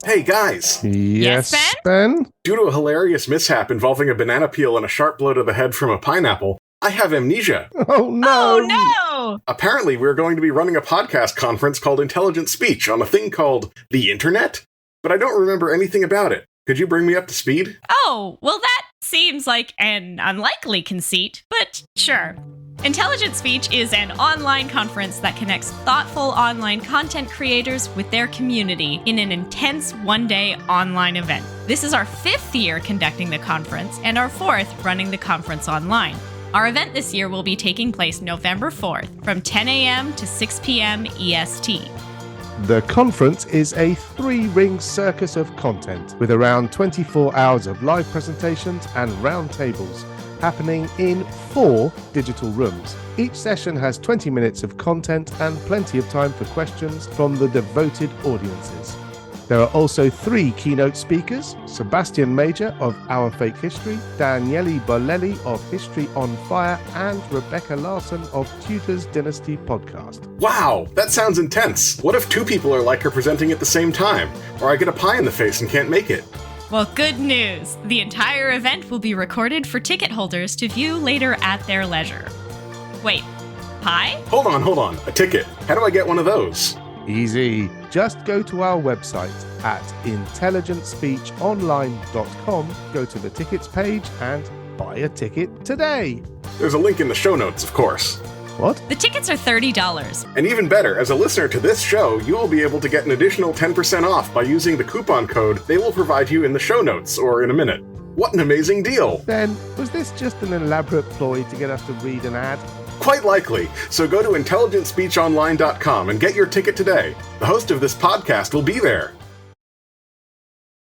Hey guys! Yes, Ben? Due to a hilarious mishap involving a banana peel and a sharp blow to the head from a pineapple, I have amnesia. Oh no! Oh no! Apparently, we're going to be running a podcast conference called Intelligent Speech on a thing called the Internet, but I don't remember anything about it. Could you bring me up to speed? Oh, well that seems like an unlikely conceit, but sure. Intelligent Speech is an online conference that connects thoughtful online content creators with their community in an intense one-day online event. This is our 5th year conducting the conference and our 4th running the conference online. Our event this year will be taking place November 4th from 10 a.m. to 6 p.m. EST. The conference is a 3-ring circus of content with around 24 hours of live presentations and roundtables happening in 4 digital rooms. Each session has 20 minutes of content and plenty of time for questions from the devoted audiences. There are also 3 keynote speakers, Sebastian Major of Our Fake History, Daniele Bolelli of History on Fire, and Rebecca Larson of Tudors Dynasty Podcast. Wow, that sounds intense. What if 2 people are like her presenting at the same time? Or I get a pie in the face and can't make it? Well, good news. The entire event will be recorded for ticket holders to view later at their leisure. Wait, pie? Hold on. A ticket. How do I get one of those? Easy. Just go to our website at intelligentspeechonline.com, go to the tickets page and buy a ticket today. There's a link in the show notes, of course. What? The tickets are $30. And even better, as a listener to this show, you will be able to get an additional 10% off by using the coupon code they will provide you in the show notes or in a minute. What an amazing deal! Then, was this just an elaborate ploy to get us to read an ad? Quite likely. So go to intelligentspeechonline.com and get your ticket today. The host of this podcast will be there.